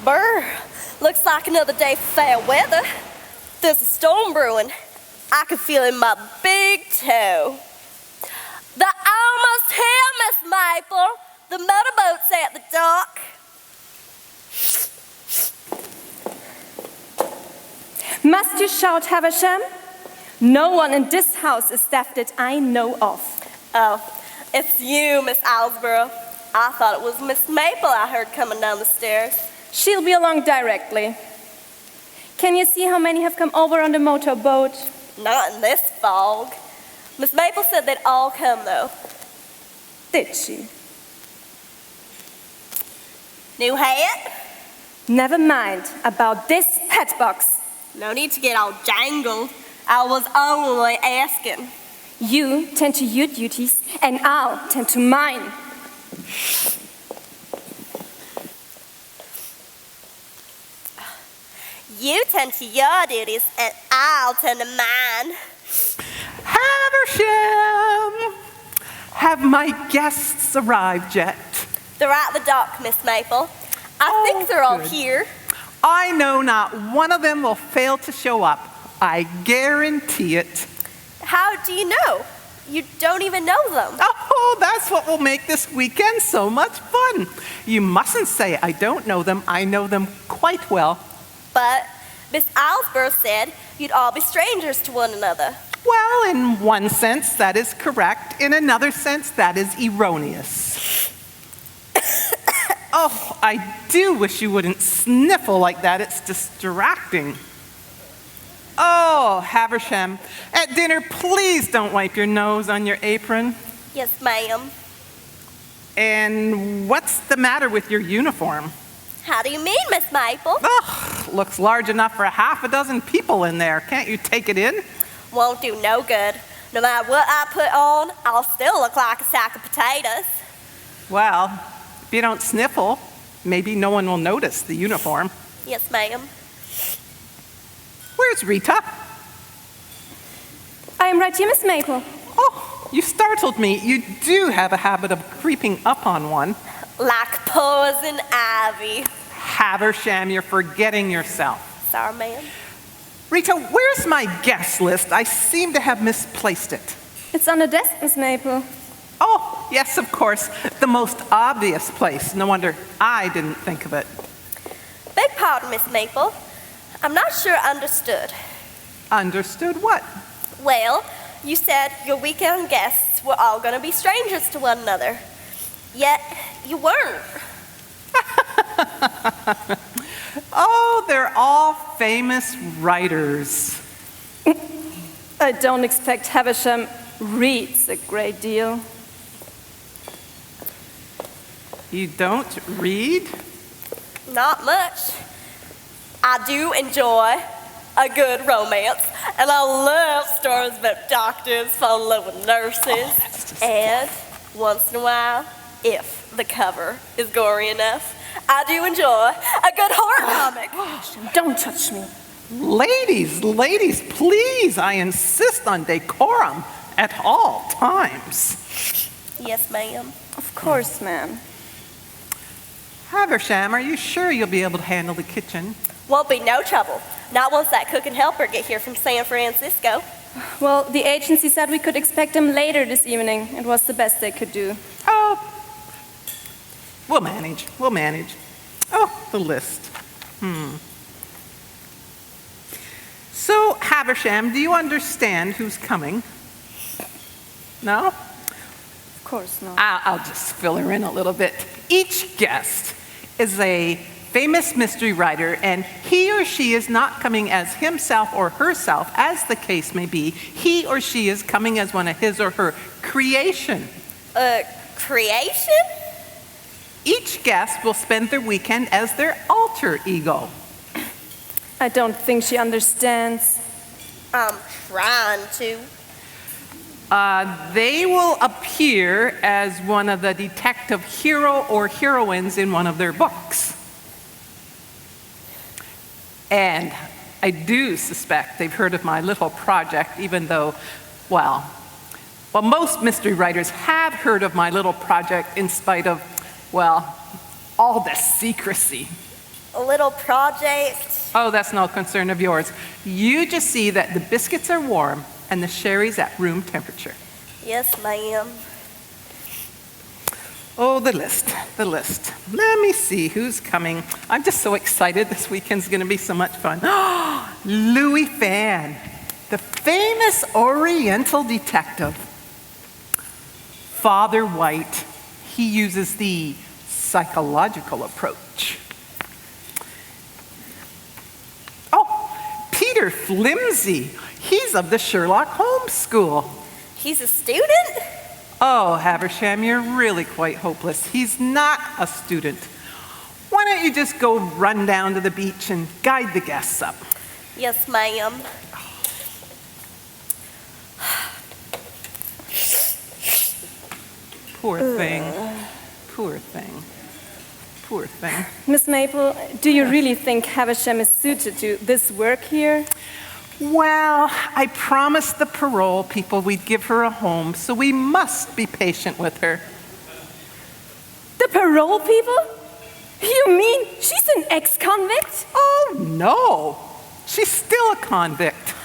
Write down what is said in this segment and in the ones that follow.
Brr, looks like another day for fair weather. There's a storm brewing. I can feel it in my big toe. They're almost here, Miss Maple. The motorboat's at the dock. Must you shout, Havisham? No one in this house is deaf that I know of. Oh, it's you, Miss Owlsborough. I thought it was Miss Maple I heard coming down the stairs. She'll be along directly. Can you see how many have come over on the motorboat? Not in this fog. Miss Maple said they'd all come, though. Did she? New hat? Never mind about this hat box. No need to get all jangled. I was only asking. You tend to your duties, and I'll tend to mine. You tend to your duties, and I'll tend to mine. Havisham! Have my guests arrived yet? They're at the dock, Miss Maple. I think they're all good. here. I know not one of them will fail to show up. I guarantee it. How do you know? You don't even know them. Oh, that's what will make this weekend so much fun. You mustn't say I don't know them. I know them quite well. But Miss Owlsborough said you'd all be strangers to one another. Well, in one sense, that is correct. In another sense, that is erroneous. Oh, I do wish you wouldn't sniffle like that. It's distracting. Oh, Havisham, at dinner, please don't wipe your nose on your apron. Yes, ma'am. And what's the matter with your uniform? How do you mean, Miss Maple? Oh, looks large enough for half a dozen people in there. Can't you take it in? Won't do no good. No matter what I put on, I'll still look like a sack of potatoes. Well, if you don't sniffle, maybe no one will notice the uniform. Yes, ma'am. Where's Rita? I am right here, Miss Maple. Oh, you startled me. You do have a habit of creeping up on one. Like poison ivy. Havisham, you're forgetting yourself. Sorry, ma'am. Rita, where's my guest list? I seem to have misplaced it. It's on the desk, Miss Maple. Oh, yes, of course. The most obvious place. No wonder I didn't think of it. Beg pardon, Miss Maple. I'm not sure I understood. Understood what? Well, you said your weekend guests were all going to be strangers to one another. Yet, you weren't. Oh, they're all famous writers. I don't expect Havisham reads a great deal. You don't read? Not much. I do enjoy a good romance, and I love stories about doctors falling in love with nurses. And once in a while, if the cover is gory enough, I do enjoy a good horror comic. Havisham, don't touch me. Ladies, please, I insist on decorum at all times. Yes, ma'am. Of course, ma'am. Havisham, are you sure you'll be able to handle the kitchen? Won't be no trouble. Not once that cook and helper get here from San Francisco. Well, the agency said we could expect them later this evening. It was the best they could do. Oh, we'll manage. Oh, the list. So, Havisham, do you understand who's coming? No? Of course not. I'll just fill her in a little bit. Each guest is a famous mystery writer, and he or she is not coming as himself or herself, as the case may be. He or she is coming as one of his or her creation. Creation? Each guest will spend their weekend as their alter ego. I don't think she understands. I'm trying to. They will appear as one of the detective hero or heroines in one of their books. And I do suspect they've heard of my little project, even though, well, most mystery writers have heard of my little project in spite of, well, all the secrecy. a little project. Oh, that's no concern of yours. You just see that the biscuits are warm and the sherry's at room temperature. Yes, ma'am. Oh, the list. Let me see who's coming. I'm just so excited. This weekend's going to be so much fun. Louis Fan, the famous Oriental detective. Father White, he uses the psychological approach. Oh, Peter Flimsy, he's of the Sherlock Holmes school. He's a student? Oh, Haversham, you're really quite hopeless. He's not a student. Why don't you just go run down to the beach and guide the guests up? Yes, ma'am. Poor thing. Poor thing. Poor thing. Miss Maple, do you really think Havisham is suited to this work here? Well, I promised the parole people we'd give her a home, so we must be patient with her. The parole people? You mean she's an ex-convict? Oh, no. She's still a convict.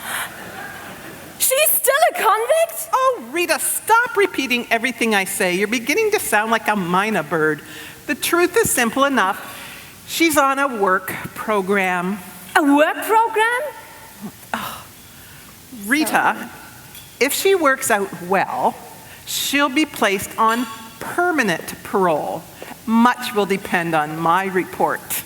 She's still a convict? Oh, Rita, stop repeating everything I say. You're beginning to sound like a mina bird. The truth is simple enough. She's on a work program. A work program? Rita, if she works out well, she'll be placed on permanent parole. Much will depend on my report.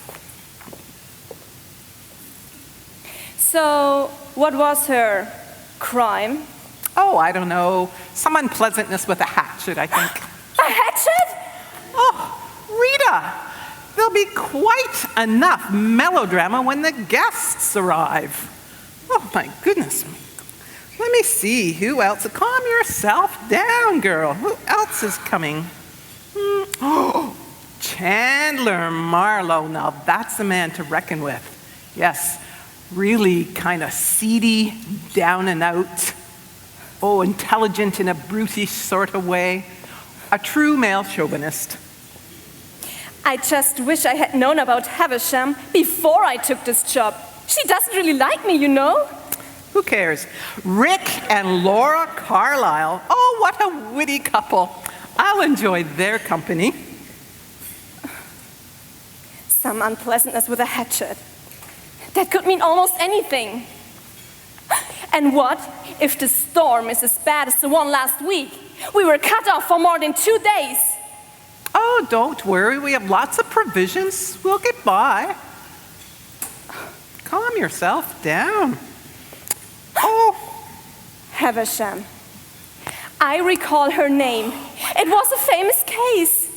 So, what was her crime? Oh, I don't know. Some unpleasantness with a hatchet, I think. A hatchet? Oh, Rita, there'll be quite enough melodrama when the guests arrive. Oh, my goodness. Let me see, who else? Calm yourself down, girl. Who else is coming? Oh, Chandler Marlowe. Now, that's the man to reckon with. Yes, really kind of seedy, down and out. Oh, intelligent in a brutish sort of way. A true male chauvinist. I just wish I had known about Havisham before I took this job. She doesn't really like me, you know? Who cares? Rick and Laura Carlisle. Oh, what a witty couple. I'll enjoy their company. Some unpleasantness with a hatchet. That could mean almost anything. And what if the storm is as bad as the one last week? We were cut off for more than 2 days. Oh, don't worry. We have lots of provisions. We'll get by. Calm yourself down. Oh, Havisham. I recall her name. It was a famous case.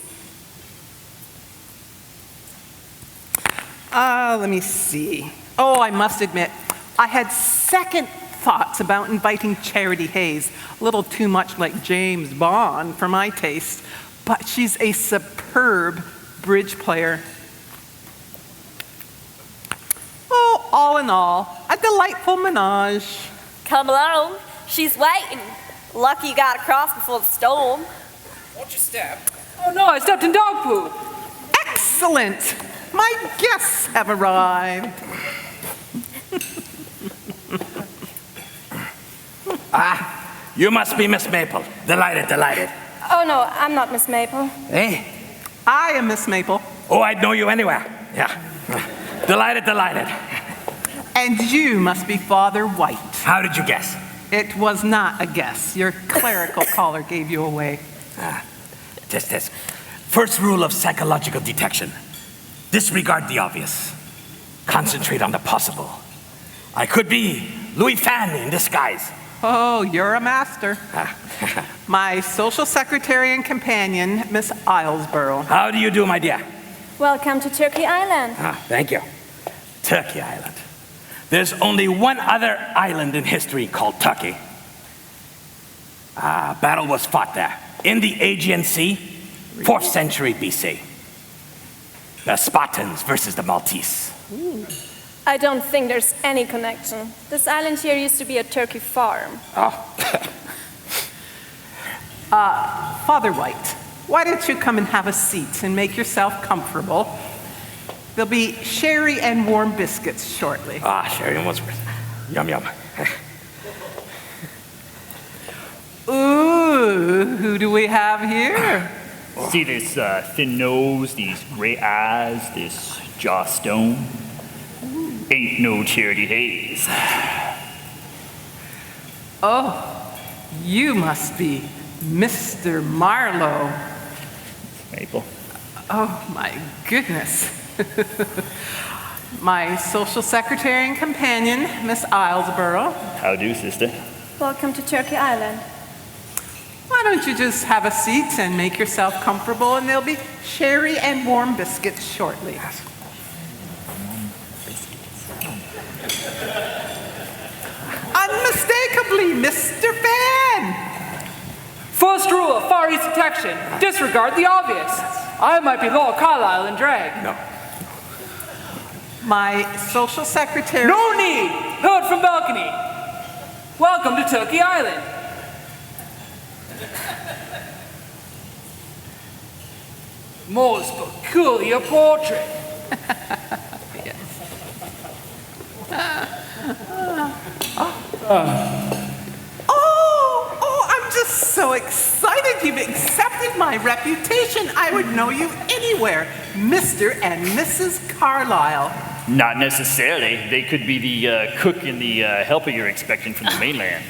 let me see. Oh, I must admit, I had second thoughts about inviting Charity Hayes. A little too much like James Bond for my taste. But she's a superb bridge player. Oh, all in all, a delightful menage. Come along. She's waiting. Lucky you got across before the storm. Won't you step? Oh no, I stepped in dog poo. Excellent! My guests have arrived. You must be Miss Maple. Delighted, delighted. Oh no, I'm not Miss Maple. Hey? I am Miss Maple. Oh, I'd know you anywhere. Yeah. Delighted, delighted. And you must be Father White. How did you guess? It was not a guess. Your clerical collar gave you away. Test, test. First rule of psychological detection. Disregard the obvious. Concentrate on the possible. I could be Louis Fan in disguise. Oh, you're a master. My social secretary and companion, Miss Islesborough. How do you do, my dear? Welcome to Turkey Island. Thank you. Turkey Island. There's only one other island in history called Turkey. Battle was fought there in the Aegean Sea, 4th century BC. The Spartans versus the Maltese. I don't think there's any connection. This island here used to be a turkey farm. Father White, why don't you come and have a seat and make yourself comfortable? There'll be sherry and warm biscuits shortly. Ah, sherry and what's yum yum. Ooh, who do we have here? See this thin nose, these gray eyes, this jawstone? Ain't no Charity Hayes. Oh, you must be Mr. Marlowe. Maple. Oh, my goodness. My social secretary and companion, Miss Islesboro. How do, sister? Welcome to Turkey Island. Why don't you just have a seat and make yourself comfortable, and there'll be sherry and warm biscuits shortly. Unmistakably, Mr. Fan! First rule of Far East detection, disregard the obvious. I might be Lowell Carlisle in drag. No. My social secretary... No need! Heard from balcony. Welcome to Turkey Island. Most peculiar portrait. Oh, I'm just so excited you've accepted my reputation. I would know you anywhere. Mr. and Mrs. Carlisle. Not necessarily. They could be the cook and the helper you're expecting from the mainland.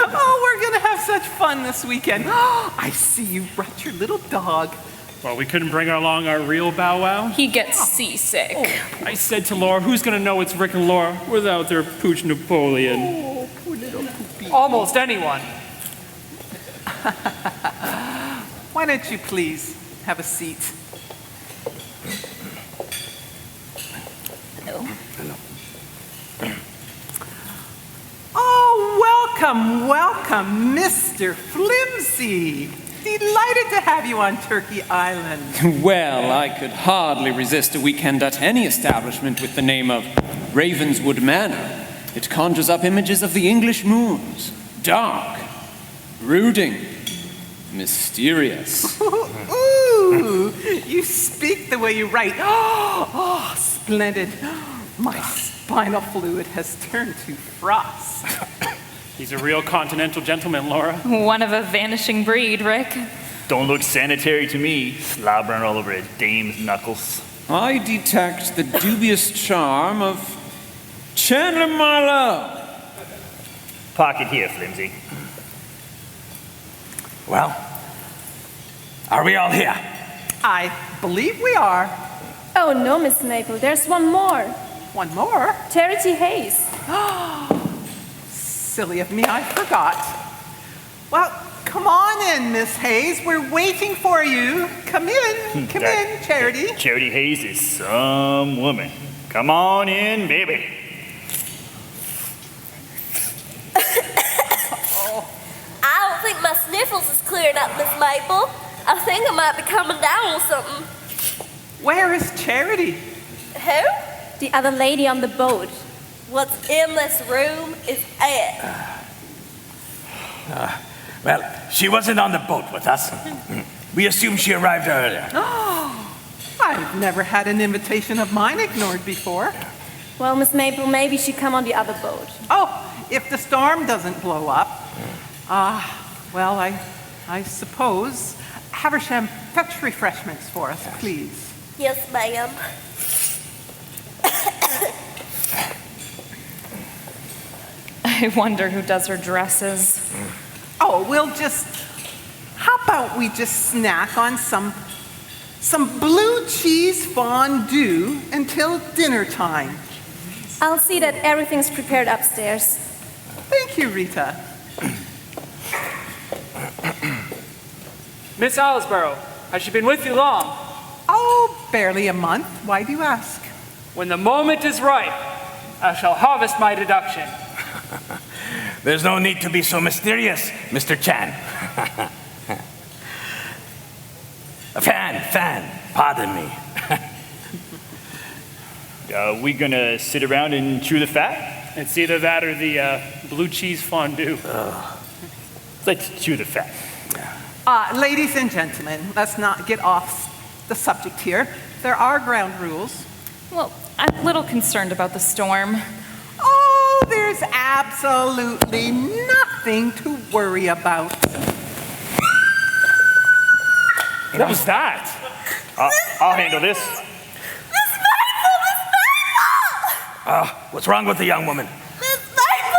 Oh, we're going to have such fun this weekend. I see you brought your little dog. Well, we couldn't bring along our real Bow Wow. He gets seasick. I said to Laura, who's gonna know it's Rick and Laura without their pooch Napoleon? Oh, poor little poopy. Almost anyone. Why don't you please have a seat? Oh, welcome, Mr. Flimsy. Delighted to have you on Turkey Island. Well, I could hardly resist a weekend at any establishment with the name of Ravenswood Manor. It conjures up images of the English moors. Dark, brooding, mysterious. Ooh, you speak the way you write. Oh, splendid. My spinal fluid has turned to frost. He's a real continental gentleman, Laura. One of a vanishing breed, Rick. Don't look sanitary to me, slobbering all over his dame's knuckles. I detect the dubious charm of Chandler Marlowe. Pocket here, Flimsy. Well, are we all here? I believe we are. Oh no, Miss Maple, there's one more. One more. Charity Hayes. Silly of me, I forgot. Well, come on in, Miss Hayes. We're waiting for you. Come in, Charity. Charity Hayes is some woman. Come on in, baby. I don't think my sniffles is clearing up, Miss Maple. I think I might be coming down with something. Where is Charity? Who? The other lady on the boat. What's in this room is it. Well, she wasn't on the boat with us. We assumed she arrived earlier. I've never had an invitation of mine ignored before. Well, Miss Maple, maybe she come on the other boat. Oh, if the storm doesn't blow up. Well, I suppose. Haversham, fetch refreshments for us, please. Yes, ma'am. I wonder who does her dresses. Oh, how about we just snack on some blue cheese fondue until dinner time? I'll see that everything's prepared upstairs. Thank you, Rita. Miss Islesboro, has she been with you long? Oh, barely a month. Why do you ask? When the moment is ripe, I shall harvest my deduction. There's no need to be so mysterious, Mr. Chan. Fan, pardon me. We gonna sit around and chew the fat? It's either that or the blue cheese fondue. Let's chew the fat. Ladies and gentlemen, let's not get off the subject here. there are ground rules. Well, I'm a little concerned about the storm. Oh, there's absolutely nothing to worry about. What was that? I'll handle this. Miss Maple! What's wrong with the young woman? Miss Maple!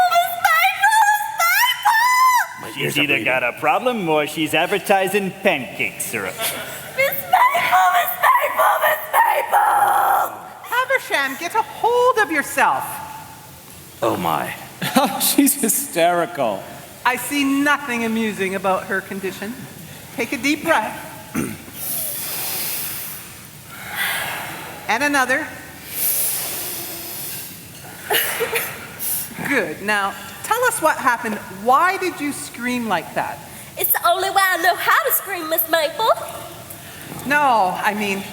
My She's ears are either bleeding. got a problem or she's advertising pancake syrup. Miss Maple! Haversham, get a hold of yourself. Oh my. She's hysterical. I see nothing amusing about her condition. Take a deep breath. And another. Good. Now, tell us what happened. Why did you scream like that? It's the only way I know how to scream, Miss Maple. No, I mean,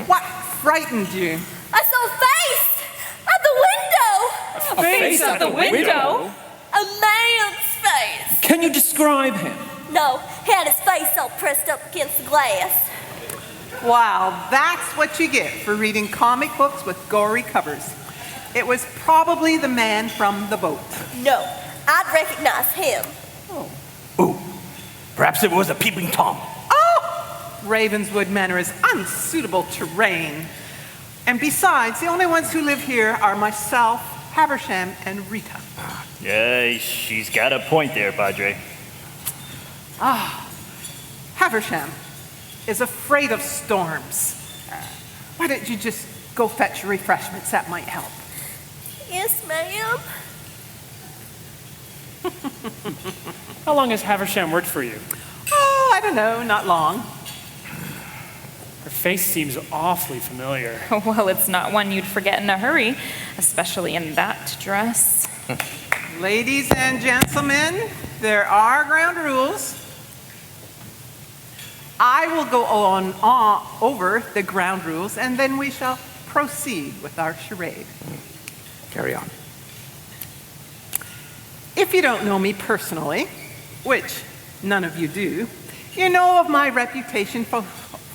what frightened you? I saw a face at the window. A face at the window? A man's face. Can you describe him? No, he had his face all pressed up against the glass. Wow, that's what you get for reading comic books with gory covers. It was probably the man from the boat. No, I'd recognize him. Ooh, perhaps it was a peeping Tom. Oh! Ravenswood Manor is unsuitable terrain. And besides, the only ones who live here are myself, Haversham, and Rita. Yeah, she's got a point there, Padre. Haversham is afraid of storms. Why don't you just go fetch your refreshments? That might help. Yes, ma'am. How long has Haversham worked for you? Oh, I don't know, not long. Her face seems awfully familiar. Well, it's not one you'd forget in a hurry, especially in that dress. Ladies and gentlemen, there are ground rules. I will go on over the ground rules, and then we shall proceed with our charade. Carry on. If you don't know me personally, which none of you do, you know of my reputation for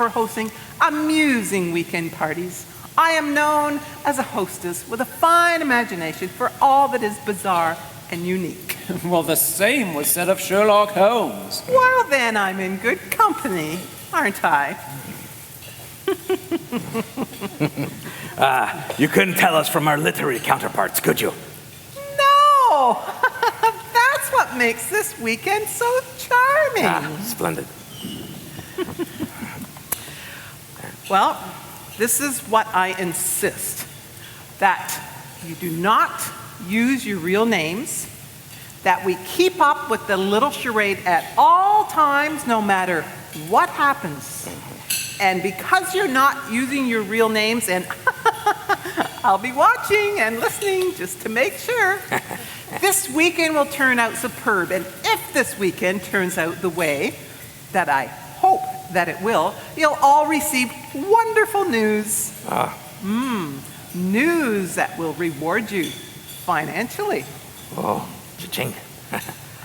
hosting amusing weekend parties. I am known as a hostess with a fine imagination for all that is bizarre and unique. Well, the same was said of Sherlock Holmes. Well, then I'm in good company, aren't I? You couldn't tell us from our literary counterparts, could you? No! That's what makes this weekend so charming. Splendid. Well, this is what I insist, that you do not use your real names, that we keep up with the little charade at all times, no matter what happens. And because you're not using your real names, and I'll be watching and listening just to make sure, this weekend will turn out superb. And if this weekend turns out the way that I hope that it will, you'll all receive wonderful news. News that will reward you financially. Oh, cha-ching.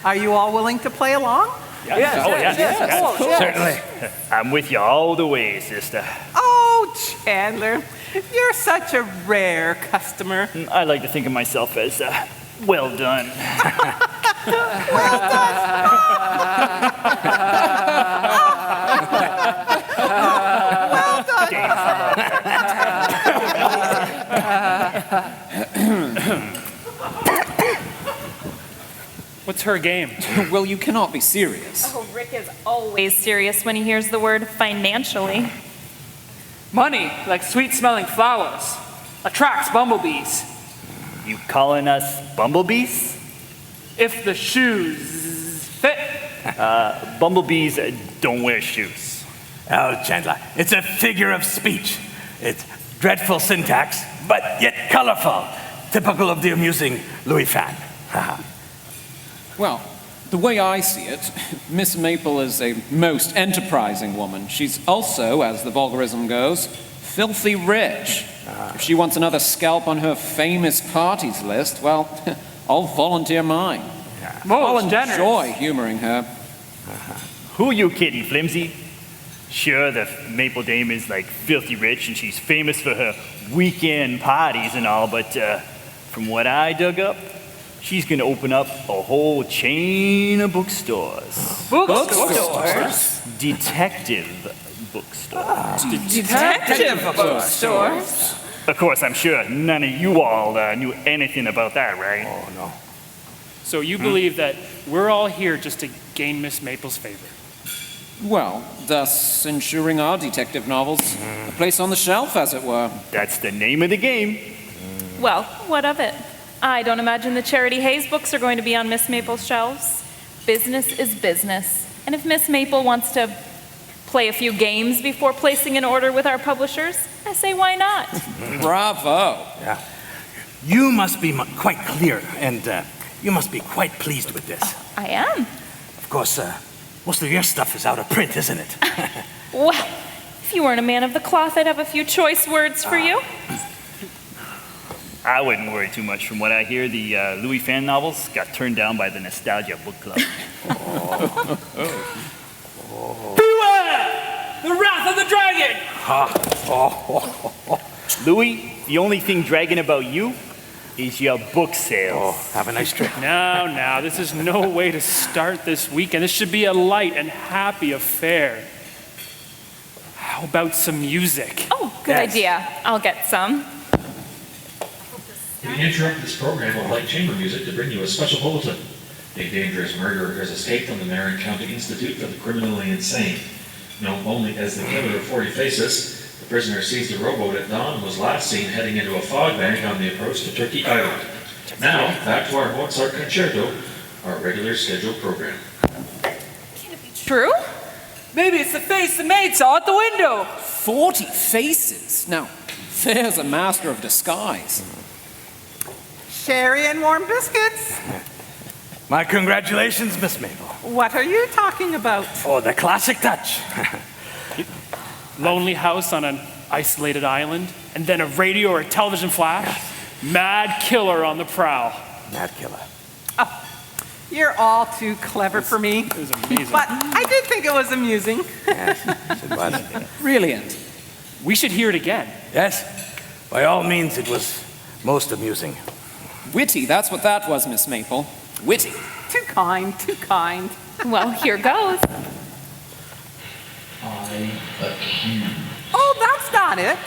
Are you all willing to play along? Yes. Certainly. I'm with you all the way, sister. Oh, Chandler, you're such a rare customer. I like to think of myself as well done. Well done. What's her game? Well, you cannot be serious. Oh, Rick is always serious when he hears the word financially. Money, like sweet-smelling flowers, attracts bumblebees. You calling us bumblebees? If the shoes fit. Bumblebees don't wear shoes. Oh, Chandler, it's a figure of speech. It's dreadful syntax, but yet colorful, typical of the amusing Louis Fan. Well, the way I see it, Miss Maple is a most enterprising woman. She's also, as the vulgarism goes, filthy rich. If she wants another scalp on her famous parties list, well, I'll volunteer mine. I'll Most generous. enjoy humoring her. Who you kidding, Flimsy? Sure, the Maple Dame is like filthy rich and she's famous for her weekend parties and all, but from what I dug up, she's gonna open up a whole chain of bookstores. Bookstores? Detective bookstores. Detective bookstores? Of course, I'm sure none of you all knew anything about that, right? Oh, no. So you believe that we're all here just to gain Miss Maple's favor? Well, thus ensuring our detective novels a place on the shelf, as it were. That's the name of the game. Well, what of it? I don't imagine the Charity Hayes books are going to be on Miss Maple's shelves. Business is business. And if Miss Maple wants to play a few games before placing an order with our publishers, I say why not? Bravo. Yeah. You must be quite clear, and you must be quite pleased with this. I am. Of course, most of your stuff is out of print, isn't it? Well, if you weren't a man of the cloth, I'd have a few choice words for you. I wouldn't worry too much. From what I hear, the Louis Fan novels got turned down by the Nostalgia Book Club. Beware! The wrath of the dragon! Louis, the only thing dragging about you is your book sales. Have a nice trip. Now, this is no way to start this weekend. This should be a light and happy affair. How about some music? Oh, good idea. I'll get some. We interrupt this program of light chamber music to bring you a special bulletin. A dangerous murderer has escaped from the Marin County Institute for the Criminally Insane. Known only as the Killer of 40 Faces, the prisoner seized a rowboat at dawn and was last seen heading into a fog bank on the approach to Turkey Island. Now, back to our Mozart Concerto, our regular scheduled program. Can it be true? Maybe it's the face the maid saw at the window. 40 faces. Now, there's a master of disguise. Sherry and warm biscuits. My congratulations, Miss Maple. What are you talking about? Oh, the classic touch. Lonely house on an isolated island, and then a radio or a television flash. Mad killer on the prowl. Mad killer. Oh, you're all too clever for me. It was amazing. But I did think it was amusing. Yes, it was. Brilliant. We should hear it again. Yes, by all means, it was most amusing. Witty, that's what that was, Miss Maple. Witty. Too kind, too kind. Well, here goes. I accuse. Oh, that's not it.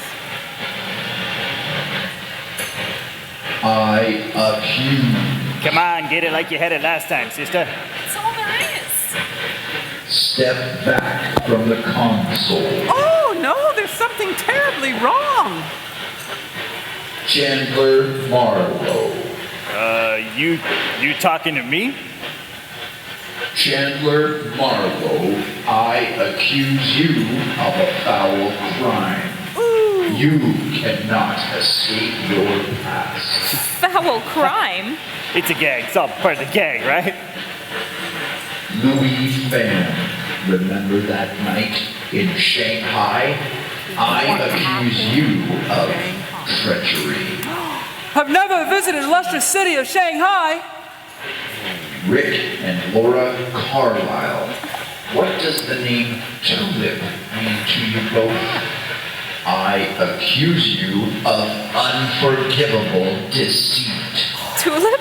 I accuse. Come on, get it like you had it last time, sister. That's all there is. Step back from the console. Oh, no, there's something terribly wrong. Chandler Marlowe. You talking to me? Chandler Marlowe, I accuse you of a foul crime. You cannot escape your past. Foul crime? It's a gag. It's all part of the gag, right? Louis Fan, remember that night in Shanghai? I accuse you of treachery. I've never visited the illustrious city of Shanghai. Rick and Laura Carlisle. What does the name Tulip mean to you both? I accuse you of unforgivable deceit. Tulip?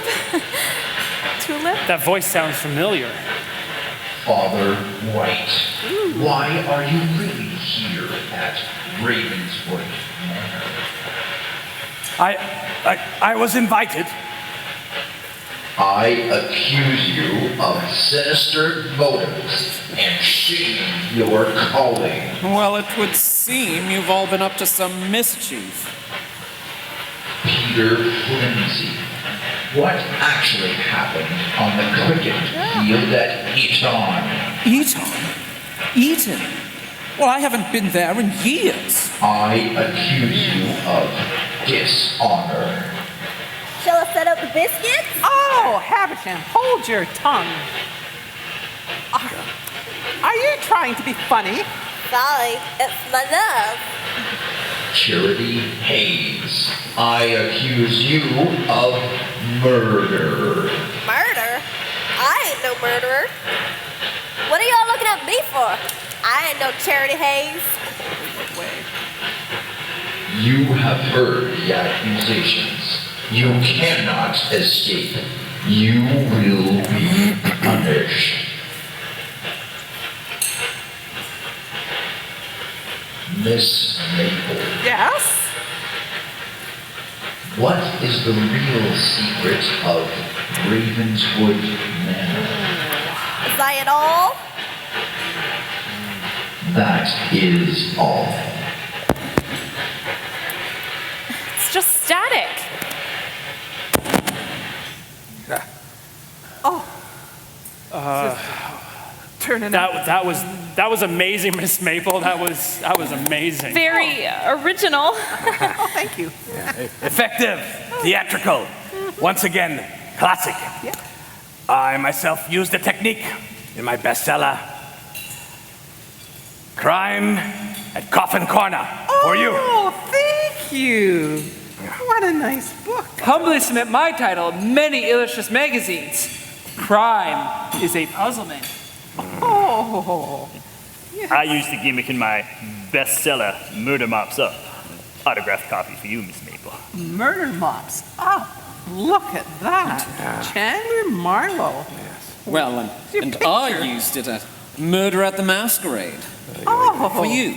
Tulip? That voice sounds familiar. Father White, why are you really here at Ravenswood Manor? I was invited. I accuse you of sinister motives and shame your calling. Well, it would seem you've all been up to some mischief. Peter Lindsay, what actually happened on the cricket field at Eton? Eton? Well, I haven't been there in years. I accuse you of dishonor. Shall I set up the biscuits? Oh, Haverton, hold your tongue. Are you trying to be funny? Sorry, it's my love. Charity Hayes, I accuse you of murder. Murder? I ain't no murderer. What are y'all looking at me for? I I ain't no Charity Hayes. You have heard the accusations. You cannot escape. You will be punished. Miss Maple, Yes? what is the real secret of Ravenswood Manor? Is that it all? That is all. It's just static. Turning out. That was amazing, Miss Maple. That was amazing. Very original. Oh, thank you. Effective, theatrical, once again, classic. Yeah. I myself used the technique in my bestseller, Crime at Coffin Corner, for you. Oh, thank you. What a nice book. Humbly submit my title, many illustrious magazines. Crime is a puzzlement. Oh. I used the gimmick in my bestseller, Murder Mops Up. Autographed copy for you, Miss Maple. Murder Mops Up. Look at that. Chandler Marlowe. Well, and I used it at Murder at the Masquerade. Oh. For you.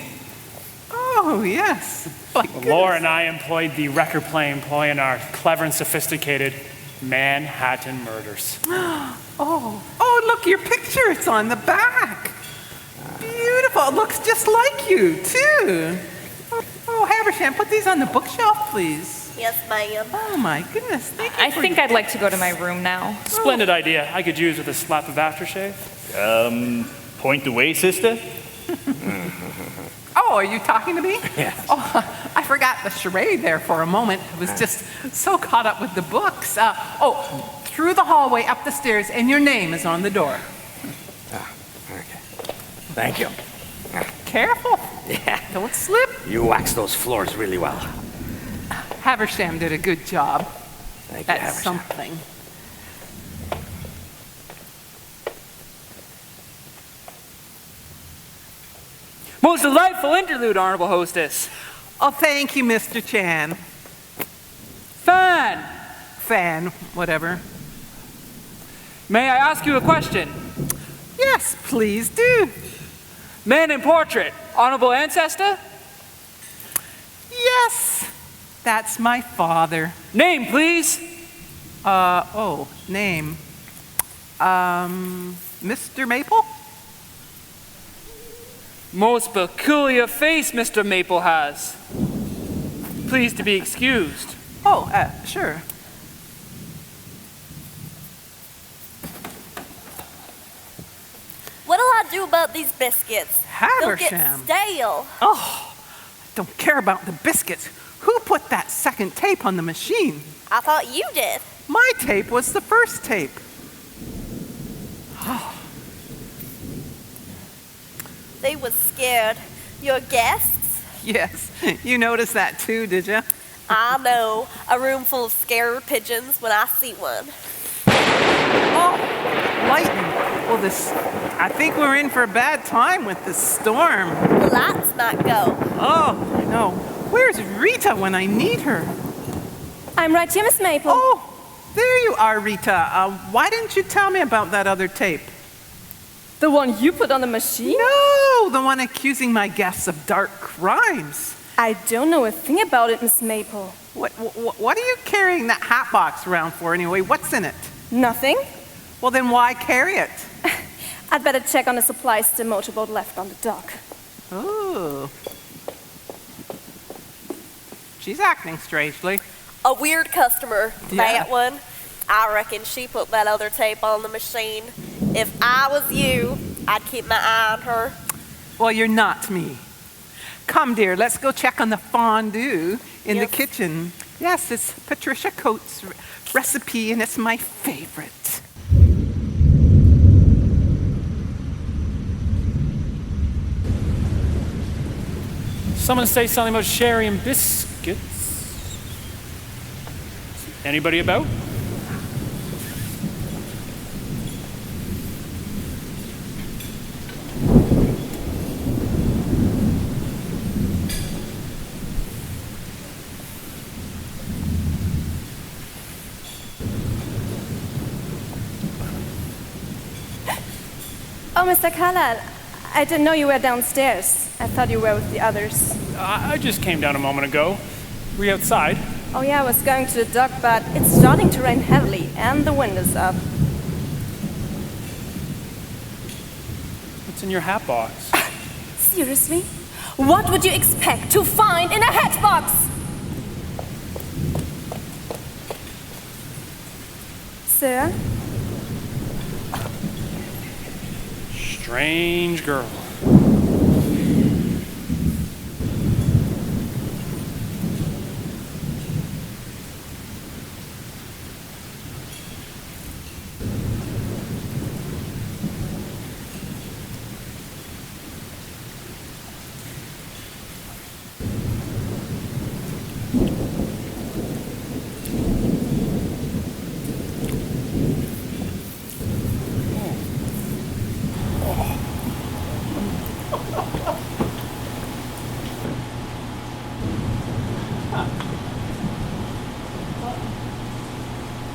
Oh, yes. My goodness. Laura and I employed the record playing ploy in our clever and sophisticated Manhattan Murders. Oh, look, your picture. It's on the back. Beautiful. It looks just like you, too. Oh, Haversham, put these on the bookshelf, please. Yes, ma'am. Oh, my goodness. Thank you I think I'd like to go to my room now. Splendid idea. I could use with a slap of aftershave. Point the way, sister. Oh, are you talking to me? Yes. Oh, I forgot the charade there for a moment. I was just so caught up with the books. Through the hallway, up the stairs, and your name is on the door. Okay. Thank you. Careful. Yeah. Don't slip. You waxed those floors really well. Haversham did a good job. Thank you, At Haversham. something. Most delightful interlude, Honorable Hostess. Oh, thank you, Mr. Chan. Fan, whatever. May I ask you a question? Yes, please do. Man in portrait, honorable ancestor? Yes, that's my father. Name, please. Name. Mr. Maple? Most peculiar face Mr. Maple has. Please to be excused. Oh, sure. What'll I do about these biscuits? They'll get Haversham. stale. Oh, I don't care about the biscuits. Who put that second tape on the machine? I thought you did. My tape was the first tape. They was scared. Your guests? Yes, you noticed that too, did you? I know. A room full of scared pigeons when I see one. Oh, lightning. Well, I think we're in for a bad time with this storm. The lights might go. Oh, no. Where's Rita when I need her? I'm right here, Miss Maple. Oh, there you are, Rita. Why didn't you tell me about that other tape? The one you put on the machine? No, the one accusing my guests of dark crimes. I don't know a thing about it, Miss Maple. What are you carrying that hat box around for anyway? What's in it? Nothing? Well, then why carry it? I'd better check on the supplies the motorboat left on the dock. Ooh. She's acting strangely. A weird customer, Yeah. that one. I reckon she put that other tape on the machine. If I was you, I'd keep my eye on her. Well, you're not me. Come, dear, let's go check on the fondue in the Yes. kitchen. Yes, it's Patricia Coates' recipe, and it's my favorite. Someone say something about sherry and biscuits. Anybody about? Oh, Mr. Carlyle, I didn't know you were downstairs. I thought you were with the others. I just came down a moment ago. Were you outside? Oh yeah, I was going to the dock, but it's starting to rain heavily, and the wind is up. What's in your hat box? Seriously? What would you expect to find in a hat box? Sir? Strange girl.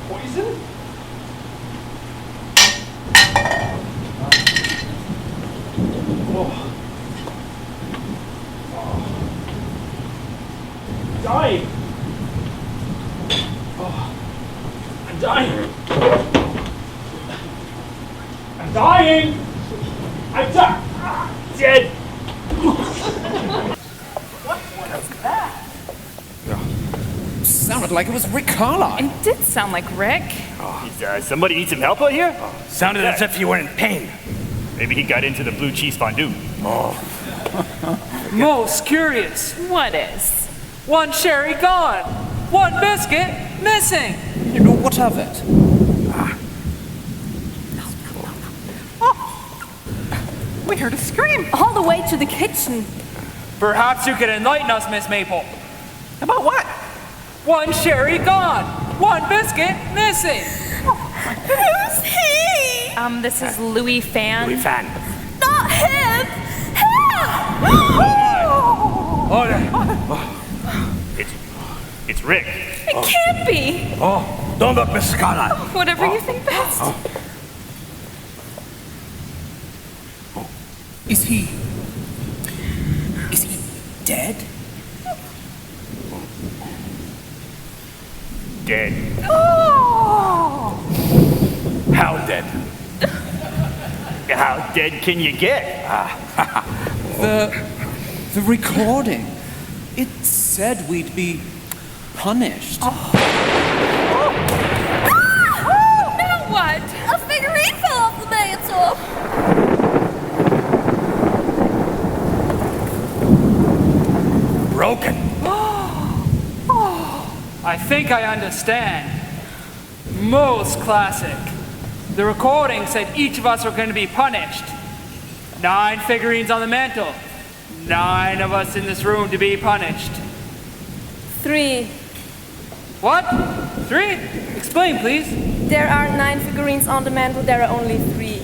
Poison? Dying. I'm dying. I'm dying. I'm dead. Sounded like it was Rick Carlyle. It did sound like Rick. Somebody need some help out here? Sounded as if you were in pain. Maybe he got into the blue cheese fondue. Most curious. What is? One cherry gone. One biscuit missing. You know, what of it? We heard a scream. All the way to the kitchen. Perhaps you could enlighten us, Miss Maple. About what? One cherry gone. One biscuit missing. Who's he? This is Louis Fan. Louis Fan. Not him! It's Rick. It can't be. Oh, don't look, Mrs. Carlyle. Whatever you think best. Is he dead? Dead. How dead? How dead can you get? The recording. It said we'd be punished. Now what? A figurine fell off the mantle. Broken. I think I understand. Most classic. The recording said each of us were going to be punished. 9 figurines on the mantle. 9 of us in this room to be punished. 3. What? 3? Explain, please. There are 9 figurines on the mantle, there are only 3.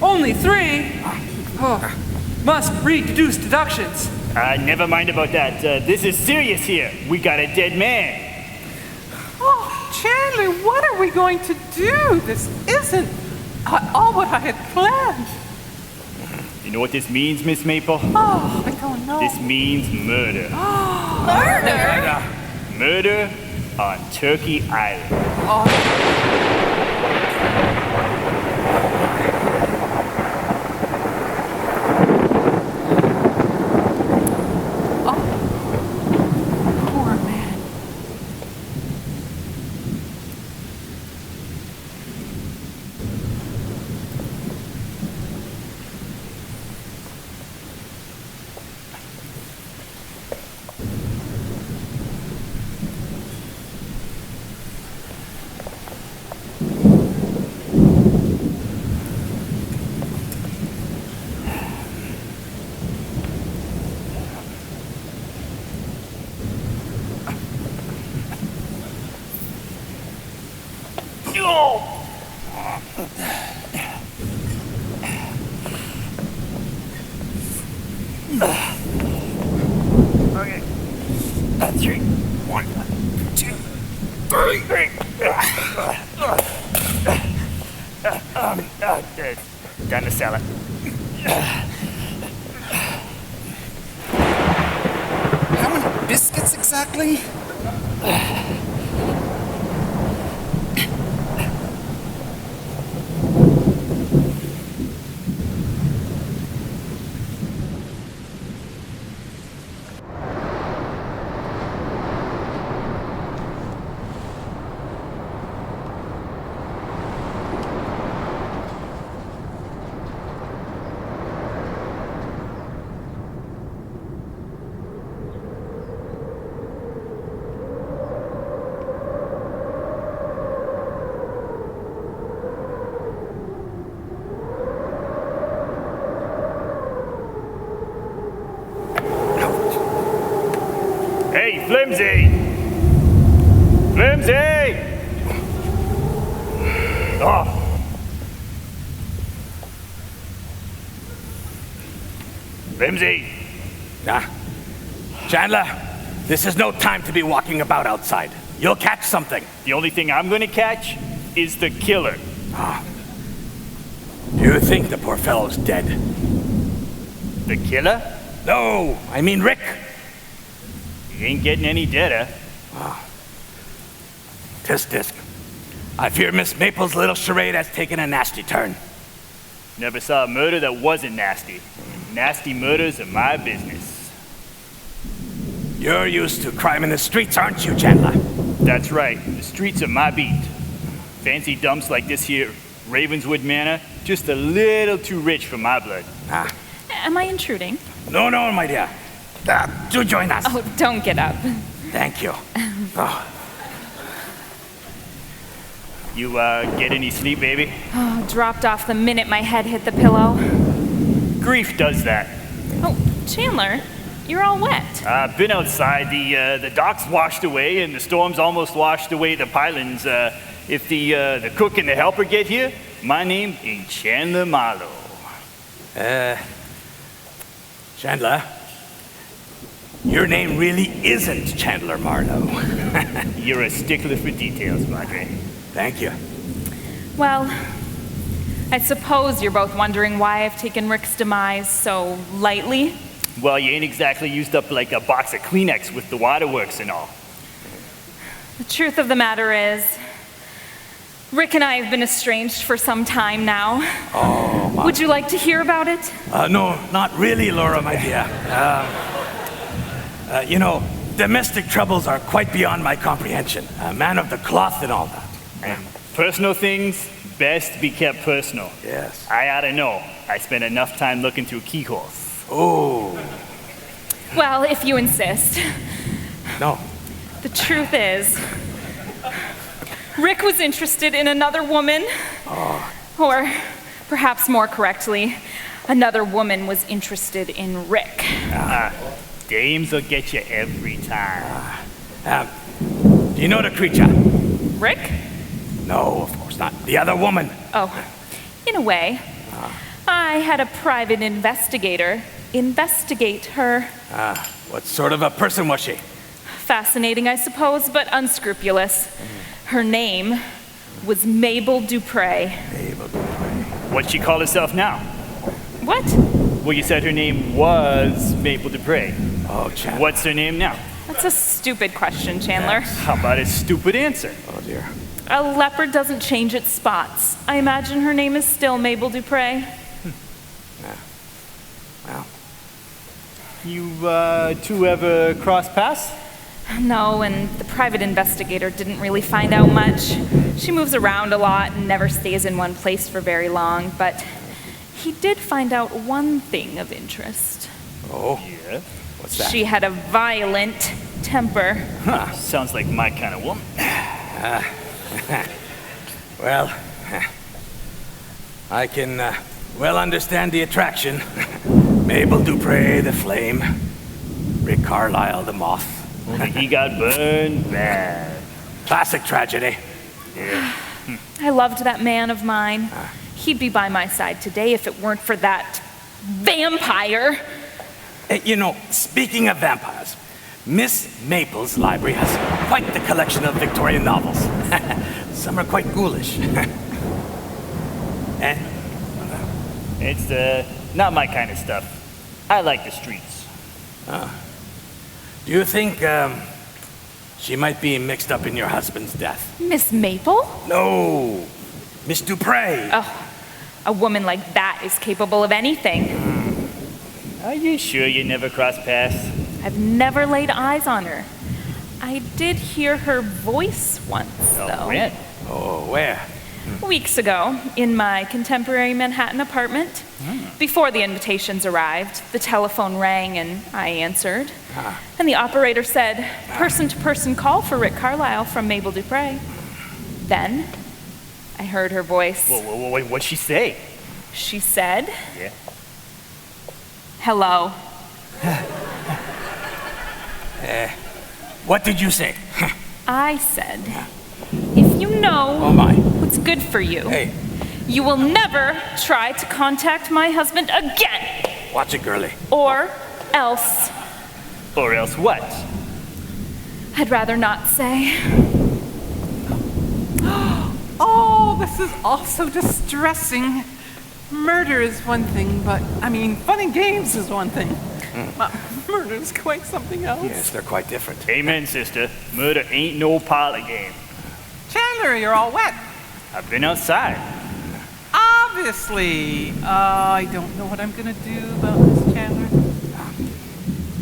Only 3? Oh, must reduce deductions. Never mind about that. This is serious here. We got a dead man. Oh, Chandler, what are we going to do? This isn't all what I had planned. You know what this means, Miss Maple? Oh, I don't know. This means murder. Murder? Murder on Turkey Island. Poor man. Okay. 3, 1, 2, 3. Dead. Time to sell it. How many biscuits exactly? Hey, Flimsy! Flimsy! Oh. Flimsy! Chandler, this is no time to be walking about outside. You'll catch something. The only thing I'm gonna catch is the killer. Do you think the poor fellow's dead? The killer? No, I mean Rick. He ain't getting any deader. Tisk tisk. I fear Miss Maple's little charade has taken a nasty turn. Never saw a murder that wasn't nasty. Nasty murders are my business. You're used to crime in the streets, aren't you, Chandler? That's right. The streets are my beat. Fancy dumps like this here Ravenswood Manor, just a little too rich for my blood. Am I intruding? No, my dear. Do join us. Oh, don't get up. Thank you. You get any sleep, baby? Oh, dropped off the minute my head hit the pillow. Grief does that. Oh, Chandler, you're all wet. Been outside. The dock's washed away, and the storm's almost washed away the pylons. If the cook and the helper get here, my name ain't Chandler Marlowe. Chandler, your name really isn't Chandler Marlowe. You're a stickler for details, Padre. Thank you. Well, I suppose you're both wondering why I've taken Rick's demise so lightly. Well, you ain't exactly used up like a box of Kleenex with the waterworks and all. The truth of the matter is, Rick and I have been estranged for some time now. Oh, my. Would you like to hear about it? No, not really, Laura, my dear. Domestic troubles are quite beyond my comprehension. A man of the cloth and all that. Personal things, best be kept personal. Yes. I oughta know. I spent enough time looking through keyholes. Oh. Well, if you insist. No. The truth is, Rick was interested in another woman. Oh. Or perhaps more correctly, another woman was interested in Rick. Dames will get you every time. Do you know the creature? Rick? No, of course not. The other woman. Oh, in a way. I had a private investigator investigate her. What sort of a person was she? Fascinating, I suppose, but unscrupulous. Her name was Mabel Dupre. Mabel Dupre. What'd she call herself now? What? Well, you said her name was Mabel Dupre. Oh, Chandler. What's her name now? That's a stupid question, Chandler. How about a stupid answer? Oh, dear. A leopard doesn't change its spots. I imagine her name is still Mabel Dupre. Yeah. Well. You two ever cross paths? No, and the private investigator didn't really find out much. She moves around a lot and never stays in one place for very long, but he did find out one thing of interest. Oh? Yeah? What's that? She had a violent temper. Huh, sounds like my kind of woman. Well, I can well understand the attraction. Mabel Dupre, the flame. Rick Carlisle, the moth. Only he got burned bad. Classic tragedy. Yeah. I loved that man of mine. He'd be by my side today if it weren't for that vampire. Speaking of vampires, Miss Maple's library has quite the collection of Victorian novels. Some are quite ghoulish. It's not my kind of stuff. I like the streets. Do you think she might be mixed up in your husband's death? Miss Maple? No, Miss Dupre. Oh, a woman like that is capable of anything. Are you sure you never crossed paths? I've never laid eyes on her. I did hear her voice once, though. When? Oh, where? Weeks ago, in my contemporary Manhattan apartment. Before the invitations arrived, the telephone rang and I answered. And the operator said, person-to-person call for Rick Carlisle from Mabel Dupre. Then, I heard her voice. Whoa, what'd she say? She said, Yeah. hello. What did you say? I said, if you know Oh my. what's good for you, Hey, you will never try to contact my husband again, watch it, girlie. or else. Or else what? I'd rather not say. Oh, this is all so distressing. Murder is one thing, but, fun and games is one thing. But murder is quite something else. Yes, they're quite different. Amen, sister. Murder ain't no parlor game. Chandler, you're all wet. I've been outside. Obviously. I don't know what I'm gonna do about this, Chandler.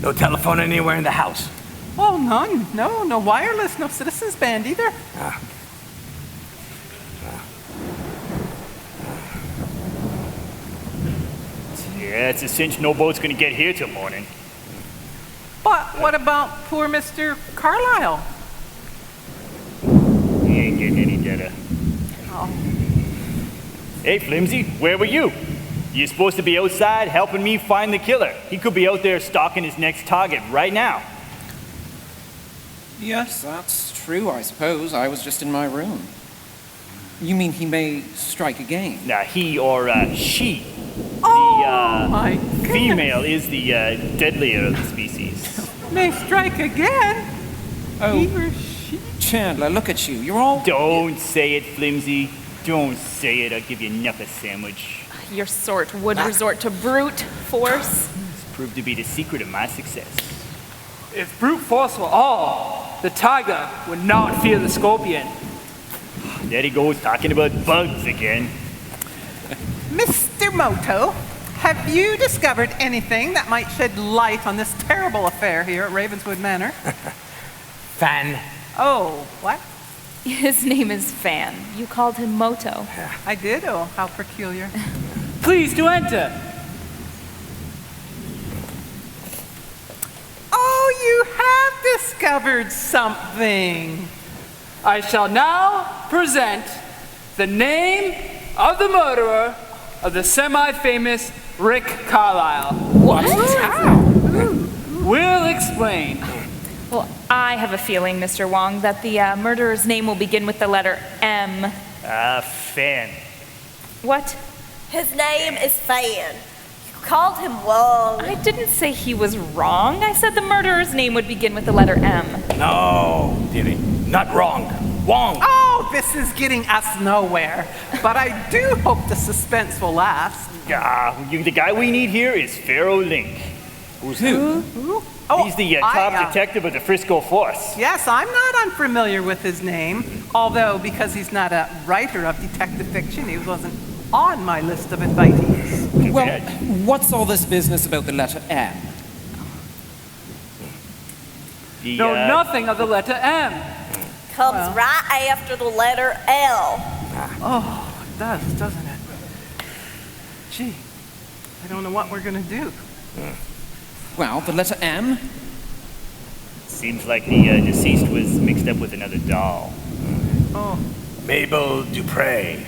No telephone anywhere in the house. Oh, none. No wireless, no citizens band either. Yeah, it's a cinch no boat's gonna get here till morning. But what about poor Mr. Carlisle? He ain't getting any better. Oh. Hey, Flimsy, where were you? You're supposed to be outside helping me find the killer. He could be out there stalking his next target right now. Yes, that's true, I suppose. I was just in my room. You mean he may strike again? Now, he or she. Oh, my goodness. Female is the deadlier of the species. May strike again? Oh. He or she? Chandler, look at you. You're all... Don't say it, Flimsy. Don't say it. I'll give you enough a sandwich. Your sort would resort to brute force. It's proved to be the secret of my success. If brute force were all, the tiger would not fear the scorpion. There he goes talking about bugs again. Mr. Moto, have you discovered anything that might shed light on this terrible affair here at Ravenswood Manor? Fan. Oh, what? His name is Fan. You called him Moto. I did? Oh, how peculiar. Please do enter. Oh, you have discovered something. I shall now present the name of the murderer of the semi-famous Rick Carlisle. What? We'll explain. Well, I have a feeling, Mr. Wong, that the murderer's name will begin with the letter M. Fan. What? His name is Fan. You called him Wong. I didn't say he was wrong. I said the murderer's name would begin with the letter M. No, dearie, not wrong. Wong. Oh, this is getting us nowhere. But I do hope the suspense will last. The guy we need here is Pharaoh Link. Who's who? Oh, He's the top detective of the Frisco Force. Yes, I'm not unfamiliar with his name. Although, because he's not a writer of detective fiction, he wasn't on my list of invitees. Well, what's all this business about the letter M? Know nothing of the letter M. Comes right after the letter L. Oh, it does, doesn't it? Gee, I don't know what we're gonna do. Well, the letter M? Seems like the deceased was mixed up with another doll. Oh. Mabel Dupre.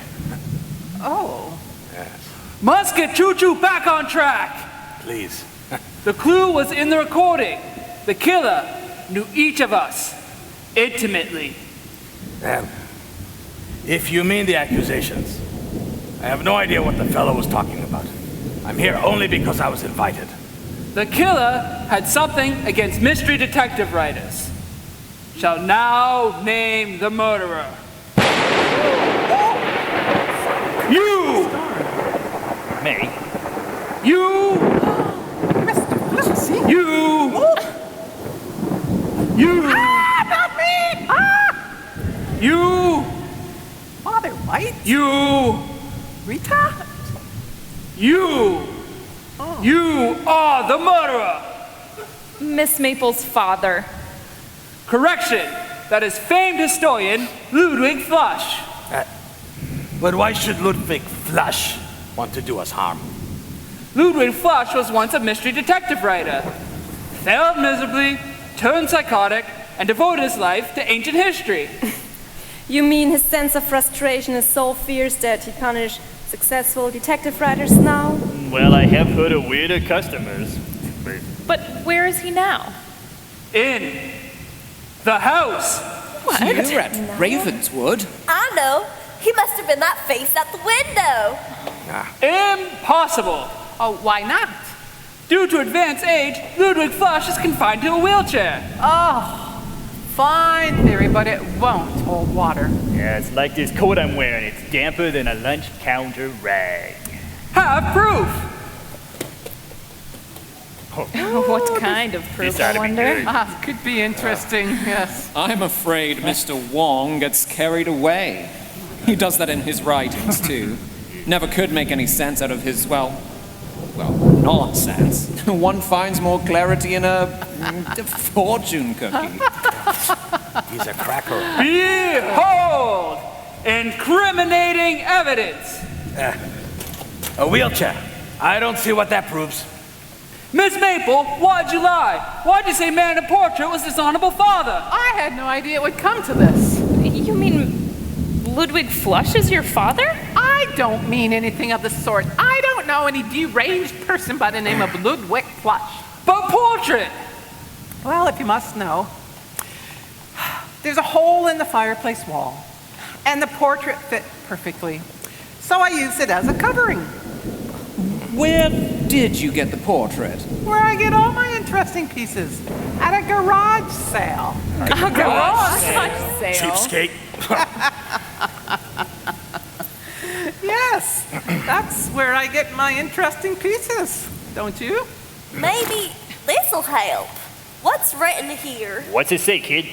Oh. Yes. Must get Choo Choo back on track. Please. The clue was in the recording. The killer knew each of us intimately. Well, if you mean the accusations, I have no idea what the fellow was talking about. I'm here only because I was invited. The killer had something against mystery detective writers. Shall now name the murderer. You! May, You! Mr. Flimsy? You! You! Not me! You! Father White? You! Rita? You! You are the murderer! Miss Maple's father. Correction! That is famed historian Ludwig Flush. But why should Ludwig Flush want to do us harm? Ludwig Flush was once a mystery detective writer. Failed miserably, turned psychotic, and devoted his life to ancient history. You mean his sense of frustration is so fierce that he punishes successful detective writers now? Well, I have heard of weirder customers. But where is he now? In the house. Here at Ravenswood? I know. He must have been that face at the window. Impossible. Oh, why not? Due to advanced age, Ludwig Flush is confined to a wheelchair. Oh, fine theory, but it won't hold water. Yeah, it's like this coat I'm wearing. It's damper than a lunch counter rag. Have proof. What kind of proof, This I ought to be wonder? good. Could be interesting, yes. I'm afraid Mr. Wong gets carried away. He does that in his writings, too. Never could make any sense out of his, well, nonsense. One finds more clarity in a fortune cookie. He's a cracker. Behold! Incriminating evidence. A wheelchair. I don't see what that proves. Miss Maple, why'd you lie? Why'd you say man in a portrait was dishonorable father? I had no idea it would come to this. You mean Ludwig Flush is your father? I don't mean anything of the sort. I don't know any deranged person by the name of Ludwig Flush. But portrait! Well, if you must know, there's a hole in the fireplace wall, and the portrait fit perfectly. So I used it as a covering. Where did you get the portrait? Where I get all my interesting pieces. At a garage sale. A garage sale. Cheapskate. Yes, that's where I get my interesting pieces. Don't you? Maybe this'll help. What's written here? What's it say, kid?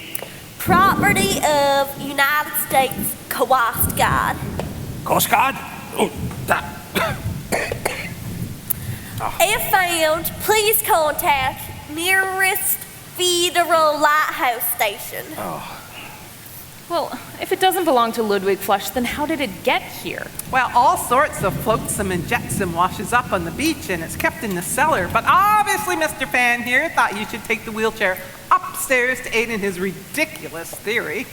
Property of United States Coast Guard. Coast Guard? Oh, that. If found, please contact nearest Federal Lighthouse Station. Well, if it doesn't belong to Ludwig Flush, then how did it get here? Well, all sorts of flotsam and jetsam washes up on the beach, and it's kept in the cellar. But obviously, Mr. Fan here thought you should take the wheelchair upstairs to aid in his ridiculous theory.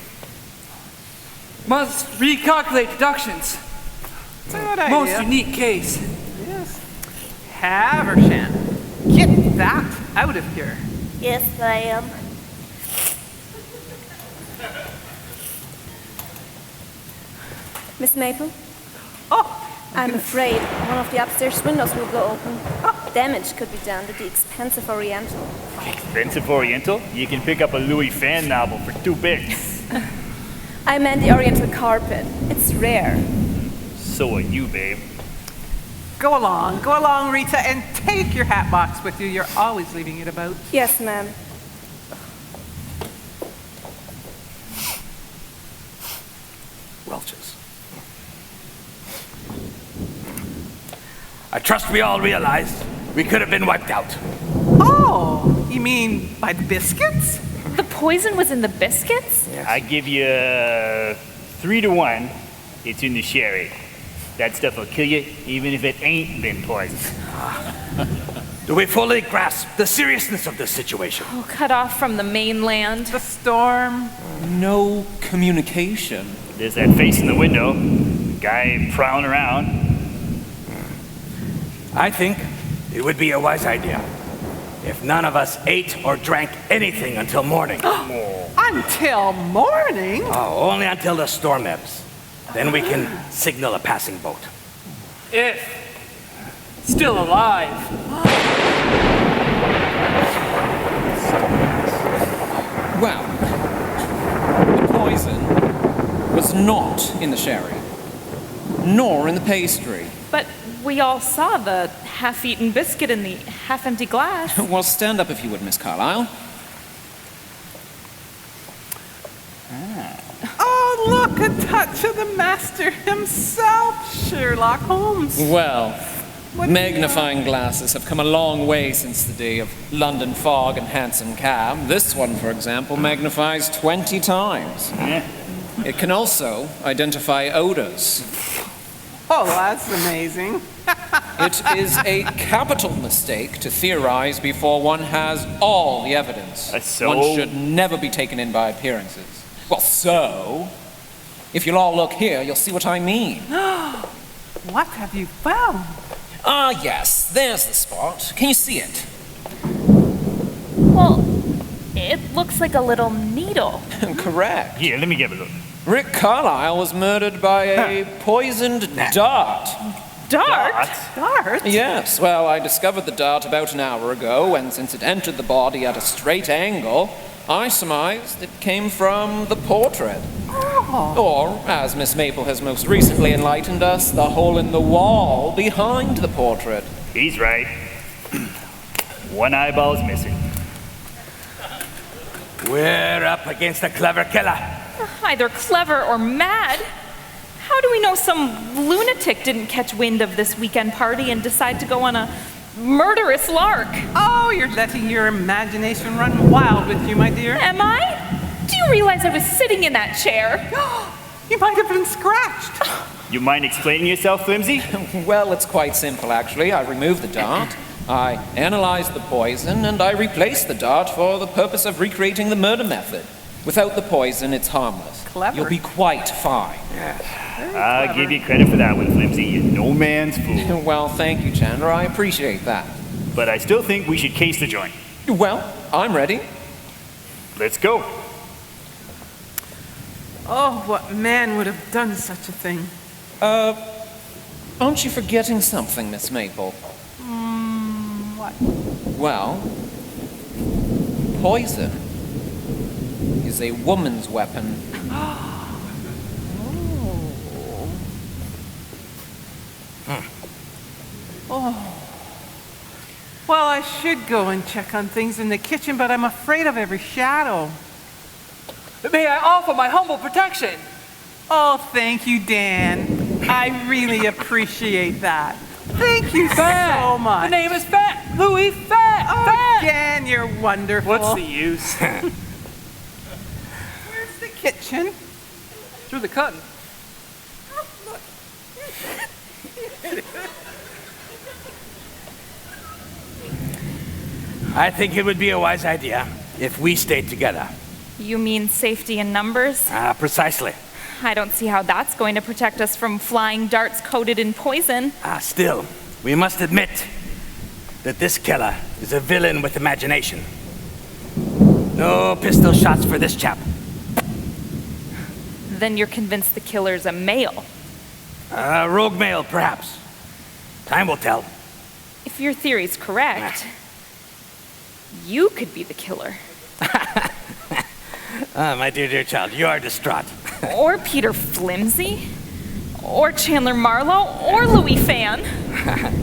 Must recalculate deductions. It's a good Most idea. unique case. Yes. Havershan, get that out of here. Yes, ma'am. Miss Maple, Oh, I'm afraid one of the upstairs windows will go open. Damage could be done to the expensive Oriental. Expensive Oriental? You can pick up a Louis Fan novel for $2. I meant the Oriental carpet. It's rare. So are you, babe. go along, Rita, and take your hat box with you. You're always leaving it about. Yes, ma'am. Welch's. I trust we all realized we could have been wiped out. Oh, you mean by the biscuits? The poison was in the biscuits? I give you 3-1. It's in the sherry. That stuff will kill you even if it ain't been poisoned. Do we fully grasp the seriousness of this situation? Oh, cut off from the mainland. The storm. No communication. There's that face in the window. Guy prowling around. I think it would be a wise idea if none of us ate or drank anything until morning. Until morning? Oh, only until the storm ebbs. Then we can signal a passing boat. If still alive. Well, the poison was not in the sherry, nor in the pastry. But We all saw the half-eaten biscuit in the half-empty glass. Well, stand up if you would, Miss Carlyle. Oh, look, a touch of the master himself, Sherlock Holmes. Well, What do you magnifying glasses have come a long way since the day of London fog and hansom cab. This one, for example, magnifies 20 times. It can also identify odors. Oh, that's amazing. It is a capital mistake to theorize before one has all the evidence. One should never be taken in by appearances. Well, so, if you'll all look here, you'll see what I mean. What have you found? Ah, yes, there's the spot. Can you see it? Well, it looks like a little needle. Correct. Here, let me give it a look. Rick Carlyle was murdered by a poisoned dart. Dart? Dart? Yes, well, I discovered the dart about an hour ago, and since it entered the body at a straight angle, I surmised it came from the portrait. Oh. Or, as Miss Maple has most recently enlightened us, the hole in the wall behind the portrait. He's right. One eyeball's missing. We're up against a clever killer. Either clever or mad. How do we know some lunatic didn't catch wind of this weekend party and decide to go on a murderous lark? Oh, you're letting your imagination run wild with you, my dear. Am I? Do you realize I was sitting in that chair? You might have been scratched. You mind explaining yourself, Flimsy? Well, it's quite simple, actually. I removed the dart, I analyzed the poison, and I replaced the dart for the purpose of recreating the murder method. Without the poison, it's harmless. Clever. You'll be quite fine. I'll give you credit for that one, Flimsy. You're no man's fool. Well, thank you, Chandler. I appreciate that. But I still think we should case the joint. Well, I'm ready. Let's go. Oh, what man would have done such a thing? Aren't you forgetting something, Miss Maple? What? Well, poison is a woman's weapon. Well, I should go and check on things in the kitchen, but I'm afraid of every shadow. May I offer my humble protection? Oh, thank you, Dan. I really appreciate that. Thank you Fat. so much. The name is Fat. Louis Fat. Oh, Fat. Dan, you're wonderful. What's the use? Where's the kitchen? Through the curtain. I think it would be a wise idea if we stayed together. You mean safety in numbers? Precisely. I don't see how that's going to protect us from flying darts coated in poison. Still, we must admit that this killer is a villain with imagination. No pistol shots for this chap. Then you're convinced the killer's a male. Rogue male, perhaps. Time will tell. If your theory's correct, you could be the killer. My dear child, you are distraught. Or Peter Flimsy. Or Chandler Marlowe. Or Louis Fan.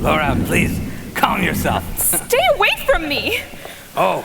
Laura, please, calm yourself. Stay away from me! Oh.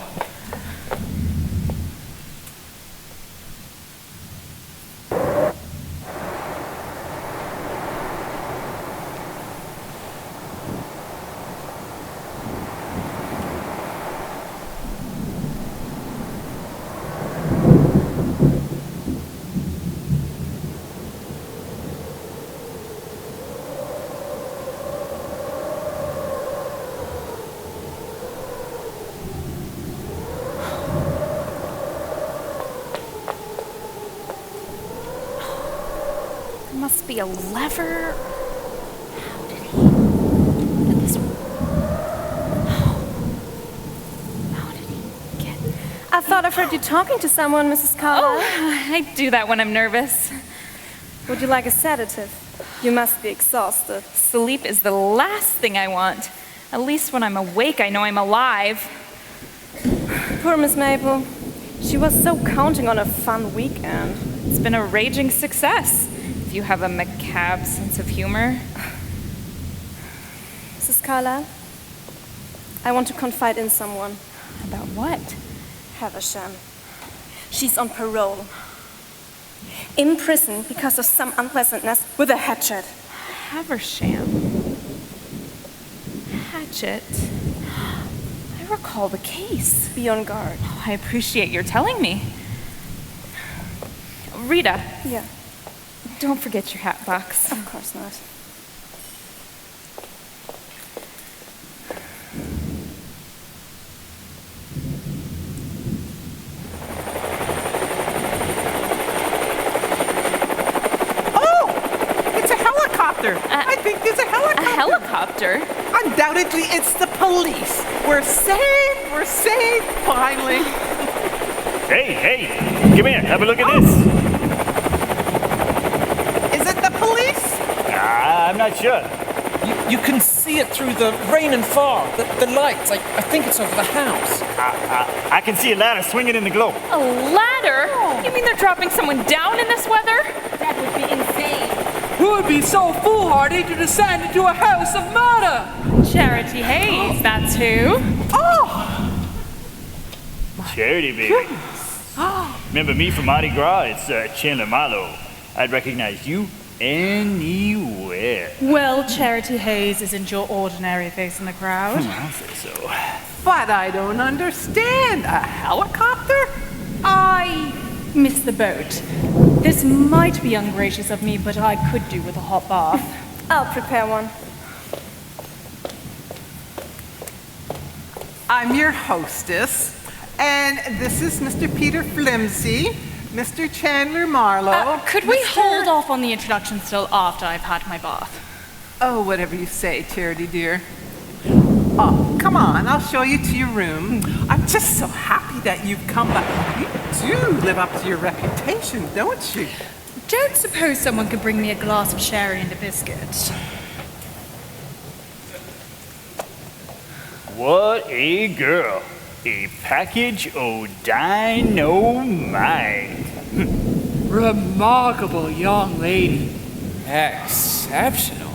Must be a lever. How did he get this? How did he get? I thought I've heard you talking to someone, Mrs. Carlyle. Oh, I do that when I'm nervous. Would you like a sedative? You must be exhausted. Sleep is the last thing I want. At least when I'm awake, I know I'm alive. Poor Miss Maple. She was so counting on a fun weekend. It's been a raging success. If you have a macabre sense of humor. Mrs. Carlyle, I want to confide in someone. About what? Havisham. She's on parole. In prison because of some unpleasantness with a hatchet. Haversham. Hatchet. I recall the case. Be on guard. Oh, I appreciate your telling me. Rita. Yeah. Don't forget your hat box. Of course not. I think there's a helicopter. A helicopter? Undoubtedly, it's the police. We're safe, finally. Hey, come here, have a look at this. Is it the police? I'm not sure. You can see it through the rain and fog, the lights. I think it's over the house. I can see a ladder swinging in the glow. A ladder? You mean they're dropping someone down in this weather? That would be insane. Who would be so foolhardy to descend into a house of murder? Charity Hayes, that's who. Charity, baby. Remember me from Mardi Gras? It's Chandler Marlowe. I'd recognize you anywhere. Well, Charity Hayes isn't your ordinary face in the crowd. I'll say so. But I don't understand. A helicopter? I missed the boat. This might be ungracious of me, but I could do with a hot bath. I'll prepare one. I'm your hostess, and this is Mr. Peter Flimsy, Mr. Chandler Marlowe. Could we hold off on the introductions till after I've had my bath? Oh, whatever you say, Charity dear. Oh, come on, I'll show you to your room. I'm just so happy that you've come back. You do live up to your reputation, don't you? Don't suppose someone could bring me a glass of sherry and a biscuit. What a girl. A package of dynamite. Remarkable young lady. Exceptional.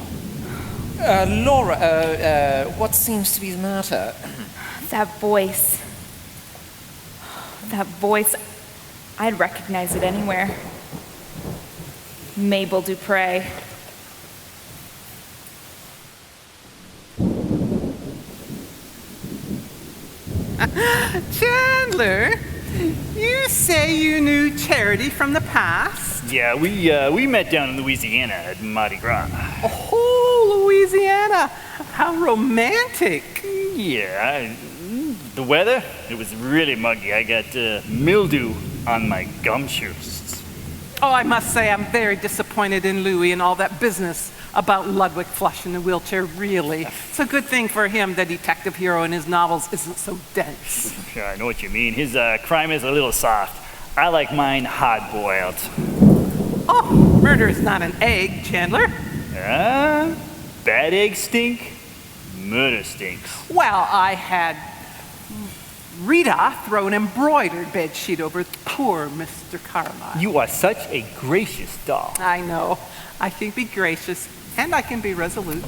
Laura, what seems to be the matter? That voice. That voice. I'd recognize it anywhere. Mabel Dupre. Chandler, you say you knew Charity from the past? Yeah, we met down in Louisiana at Mardi Gras. Oh, Louisiana. How romantic. Yeah, the weather, it was really muggy. I got mildew on my gumshoes. Oh, I must say I'm very disappointed in Louis and all that business about Ludwig Flush in the wheelchair, really. It's a good thing for him the detective hero in his novels isn't so dense. Sure, I know what you mean. His crime is a little soft. I like mine hard-boiled. Oh, murder is not an egg, Chandler. Bad eggs stink, murder stinks. Well, I had Rita throw an embroidered bedsheet over poor Mr. Carlyle. You are such a gracious doll. I know. I can be gracious, and I can be resolute.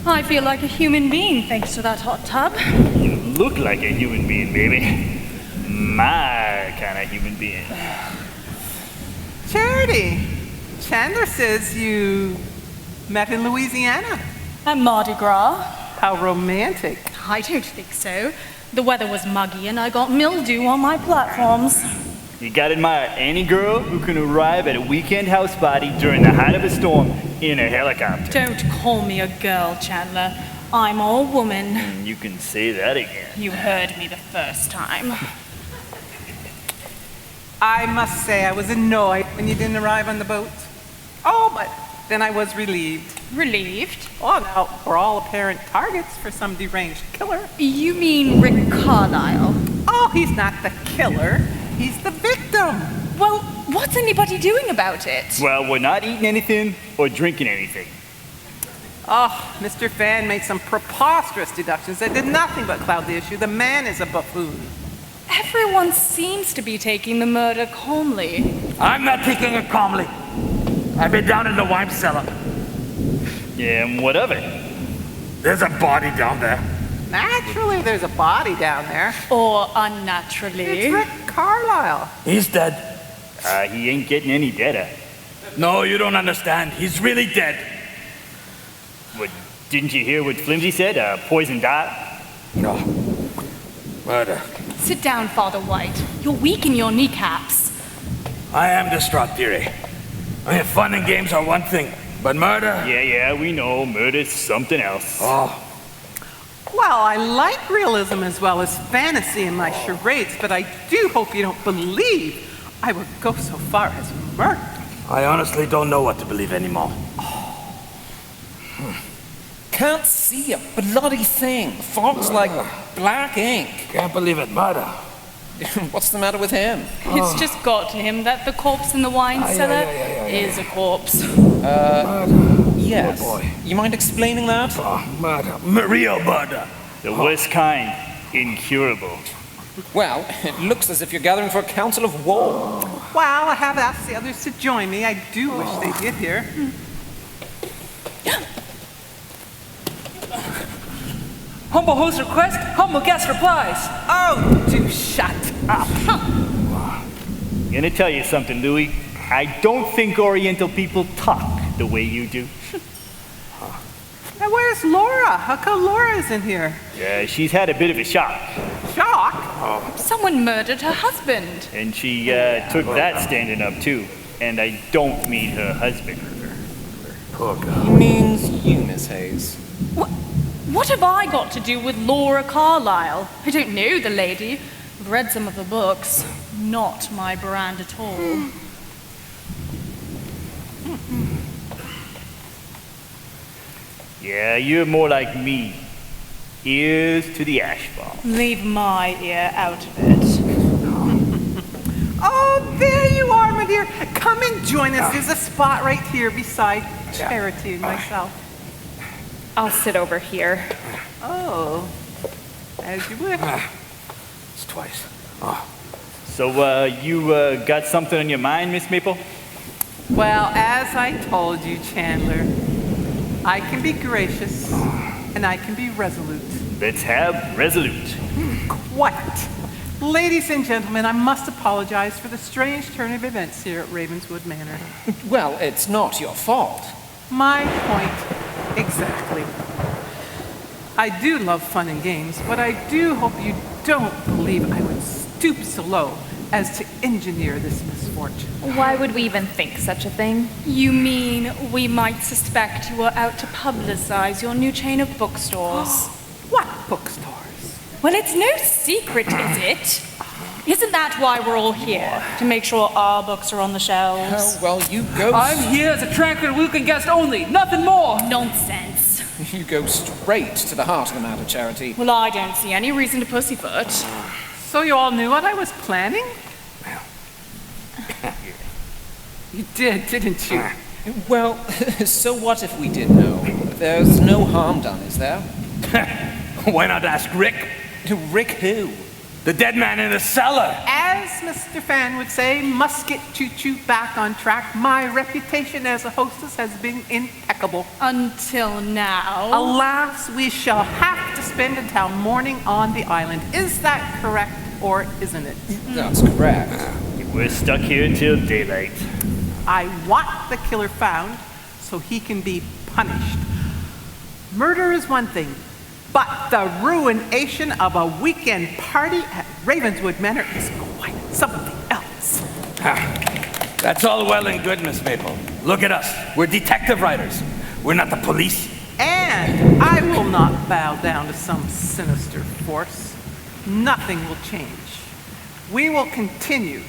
I feel like a human being thanks to that hot tub. You look like a human being, baby. My kind of human being. Charity, Chandler says you met in Louisiana. At Mardi Gras? How romantic. I don't think so. The weather was muggy and I got mildew on my platforms. You gotta admire any girl who can arrive at a weekend house party during the height of a storm in a helicopter. Don't call me a girl, Chandler. I'm all woman. You can say that again. You heard me the first time. I must say I was annoyed when you didn't arrive on the boat. Oh, but then I was relieved. Relieved? Oh, now we're all apparent targets for some deranged killer. You mean Rick Carlyle? Oh, he's not the killer. He's the victim. Well, what's anybody doing about it? Well, we're not eating anything or drinking anything. Oh, Mr. Fan made some preposterous deductions that did nothing but cloud the issue. The man is a buffoon. Everyone seems to be taking the murder calmly. I'm not taking it calmly. I've been down in the wine cellar. Yeah, and what of it? There's a body down there. Naturally, there's a body down there. Or unnaturally. It's Rick Carlisle. He's dead. He ain't getting any deader. No, you don't understand. He's really dead. What, didn't you hear what Flimsy said? Poison dart? No. Murder. Sit down, Father White. You're weak in your kneecaps. I am distraught, dearie. I mean, fun and games are one thing, but murder? Yeah, we know. Murder's something else. Oh. Well, I like realism as well as fantasy in my charades, but I do hope you don't believe I would go so far as murder. I honestly don't know what to believe anymore. Can't see a bloody thing. Fog's like black ink. Can't believe it, murder. What's the matter with him? It's just got to him that the corpse in the wine cellar is a corpse. Yes. Oh boy. You mind explaining that? Oh, murder. Real murder. The worst kind. Incurable. Well, it looks as if you're gathering for a council of war. Well, I have asked the others to join me. I do wish they'd get here. Humble host request, humble guest replies. Oh, do shut up. I'm gonna tell you something, Louis. I don't think Oriental people talk the way you do. Now, where's Laura? How come Laura isn't here? Yeah, she's had a bit of a shock. Shock? Someone murdered her husband. And she took that standing up, too. And I don't mean her husband. Poor girl. He means you, Miss Hayes. What have I got to do with Laura Carlisle? I don't know the lady. I've read some of the books. Not my brand at all. Yeah, you're more like me. Ears to the asphalt. Leave my ear out of it. Oh, there you are, my dear. Come and join us. There's a spot right here beside Charity and myself. I'll sit over here. Oh, as you wish. It's twice. So, you got something on your mind, Miss Maple? Well, as I told you, Chandler, I can be gracious and I can be resolute. Let's have resolute. Quite. Ladies and gentlemen, I must apologize for the strange turn of events here at Ravenswood Manor. Well, it's not your fault. My point exactly. I do love fun and games, but I do hope you don't believe I would stoop so low as to engineer this misfortune. Why would we even think such a thing? You mean we might suspect you are out to publicize your new chain of bookstores? What bookstores? Well, it's no secret, is it? Isn't that why we're all here? To make sure our books are on the shelves? Oh, well, you go... I'm here as a tranquil weekend guest only, nothing more. Nonsense. You go straight to the heart of the matter, Charity. Well, I don't see any reason to pussyfoot. So you all knew what I was planning? You did, didn't you? Well, so what if we did know? There's no harm done, is there? Why not ask Rick? Rick who? The dead man in the cellar. As Mr. Fan would say, must get choo-choo back on track. My reputation as a hostess has been impeccable. Until now. Alas, we shall have to spend until morning on the island. Is that correct, or isn't it? That's correct. We're stuck here until daylight. I want the killer found so he can be punished. Murder is one thing, but the ruination of a weekend party at Ravenswood Manor is quite something else. That's all well and good, Miss Maple. Look at us. We're detective writers. We're not the police. And I will not bow down to some sinister force. Nothing will change. We will continue.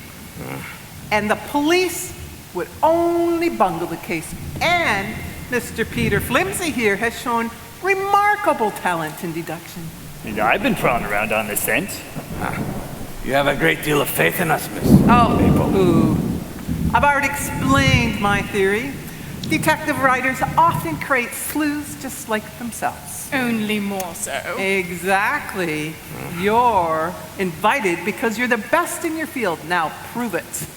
And the police would only bungle the case. And Mr. Peter Flimsy here has shown remarkable talent in deduction. And I've been prowling around on the scent. You have a great deal of faith in us, Miss Maple. Ooh. I've already explained my theory. Detective writers often create sleuths just like themselves. Only more so. Exactly. You're invited because you're the best in your field. Now prove it.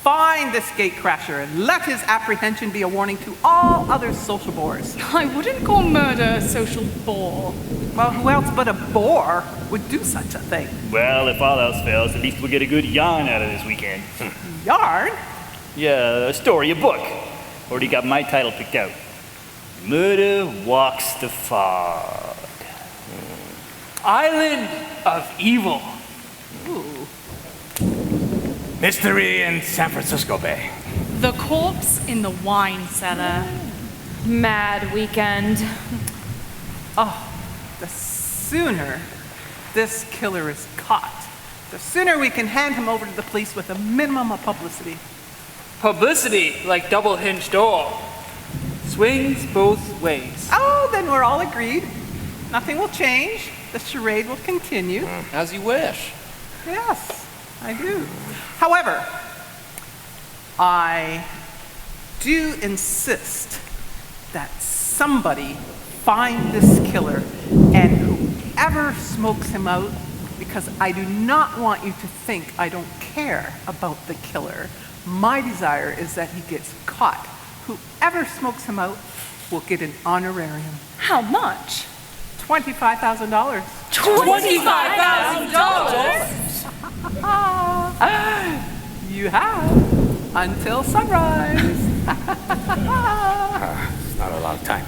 Find this gatecrasher and let his apprehension be a warning to all other social bores. I wouldn't call murder a social bore. Well, who else but a bore would do such a thing? Well, if all else fails, at least we'll get a good yarn out of this weekend. Yarn? Yeah, a story, a book. Already got my title picked out. Murder Walks the Fog. Island of Evil. Ooh. Mystery in San Francisco Bay. The corpse in the wine cellar. Mad weekend. Oh, the sooner this killer is caught, the sooner we can hand him over to the police with a minimum of publicity. Publicity like double hinged door. Swings both ways. Oh, then we're all agreed. Nothing will change. The charade will continue. As you wish. Yes, I do. However, I do insist that somebody find this killer and whoever smokes him out, because I do not want you to think I don't care about the killer. My desire is that he gets caught. Whoever smokes him out will get an honorarium. How much? $25,000. $25,000? You have until sunrise. It's not a long time.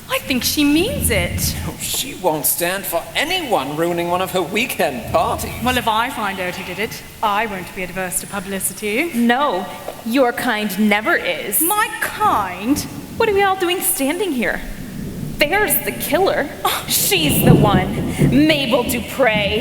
I think she means it. Oh, she won't stand for anyone ruining one of her weekend parties. Well, if I find out who did it, I won't be adverse to publicity. No, your kind never is. My kind? What are we all doing standing here? There's the killer. She's the one. Mabel Dupre.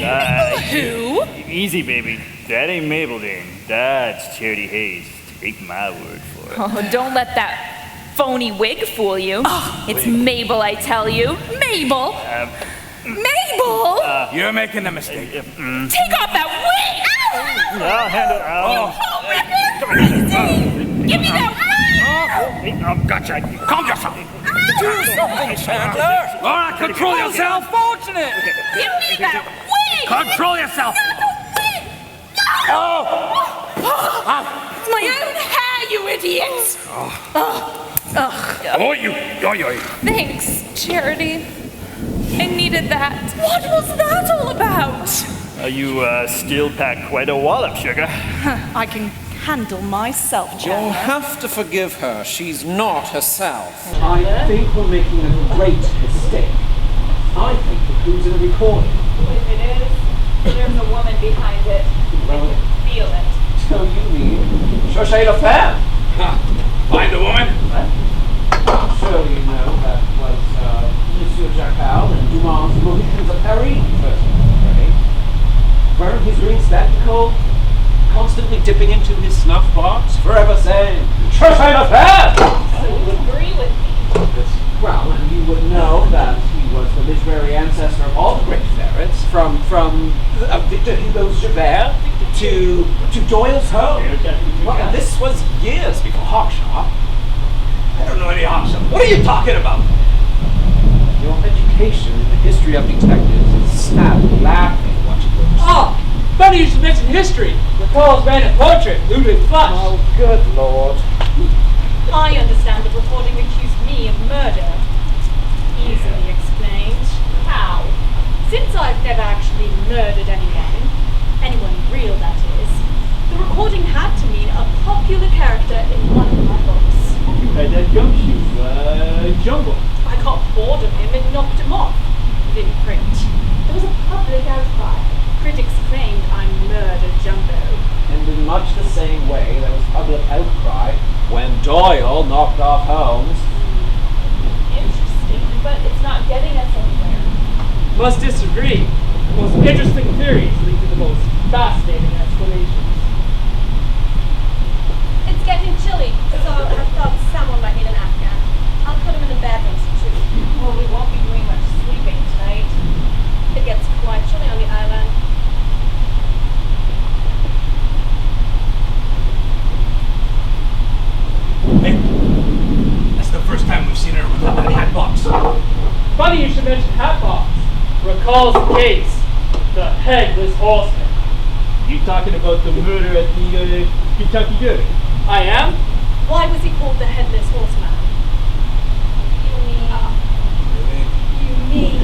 Who? Easy, baby. That ain't Mabel Dane. That's Charity Hayes. Take my word for it. Oh, don't let that phony wig fool you. It's Mabel, I tell you. Mabel? Mabel? You're making a mistake. Take off that wig! I'll handle it. Give me that Oh, gotcha. Calm yourself. Do something, Chandler! All right, control yourself. Unfortunate. Give me that wig! Control yourself. My own hair, you idiot! Thanks, Charity. I needed that. What was that all about? You still pack quite a wallop, sugar. I can handle myself, You'll Chandler. have to forgive her. She's not herself. I think we're making a great mistake. I think the clue's in a recording. If it is, there's a woman behind it. Well, Feel it. so you mean Shoshay LaFemme? Find the woman. Surely you know that was Monsieur Jacqual and Dumas' Mohican of Paris. Right? Wearing his green spectacle, constantly dipping into his snuff box, forever saying, Shoshay LaFemme! So you agree with me? Well, and you would know that he was the literary ancestor of all the great ferrets, from Victor Hugo's Javert to Doyle's Home. Well, and this was years before Hawkshaw. I don't know any Hawkshaw. What are you talking about? Your education in the history of detectives is sadly lacking what you learned. Oh, funny you should mention history. McCall's ran a portrait, Ludwig Flush. Oh, good Lord. I understand the recording accused me of murder. Easily explained. How? Since I've never actually murdered anyone real that is, the recording had to mean a popular character in one of my books. You had that gumshoe, Jungle. I got bored of him and knocked him off. He didn't print. There was a public outcry. Critics claimed I murdered Jumbo. And in much the same way, there was public outcry when Doyle knocked off Holmes. Interesting, but it's not getting us anywhere. Must disagree. The most interesting theories lead to the most fascinating explanations. It's getting chilly, so I thought someone might need an Afghan. I'll put him in the bedroom too. Well, we won't be doing much sleeping tonight. It gets quite chilly on the island. Hey, that's the first time we've seen her with that hat box. Funny you should mention Hatbox. Recalls the case. The headless horseman. You talking about the murder at the Kentucky Good. I am? Why was he called the Headless Horseman? You mean?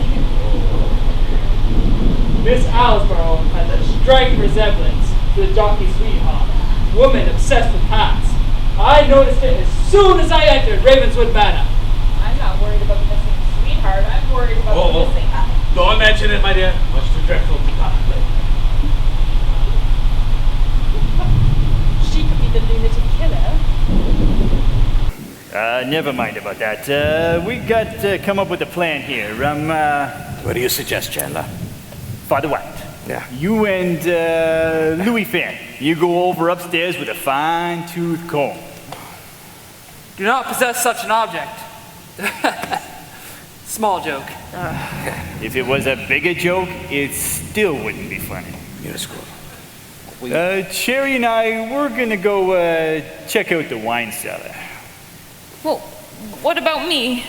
Miss Alsborough has a striking resemblance to the jockey's sweetheart, woman obsessed with hats. I noticed it as soon as I entered Ravenswood Manor. I'm not worried about the missing sweetheart. I'm worried about the missing hat. Don't mention it, my dear. Much too dreadful to contemplate. She could be the lunatic killer. Never mind about that. We got to come up with a plan here. What do you suggest, Chandler? Father White. Yeah. You and Louis Finn, you go over upstairs with a fine-tooth comb. Do not possess such an object. Small joke. If it was a bigger joke, it still wouldn't be funny. Yes, cool. Cherry and I, we're gonna go check out the wine cellar. Well, what about me?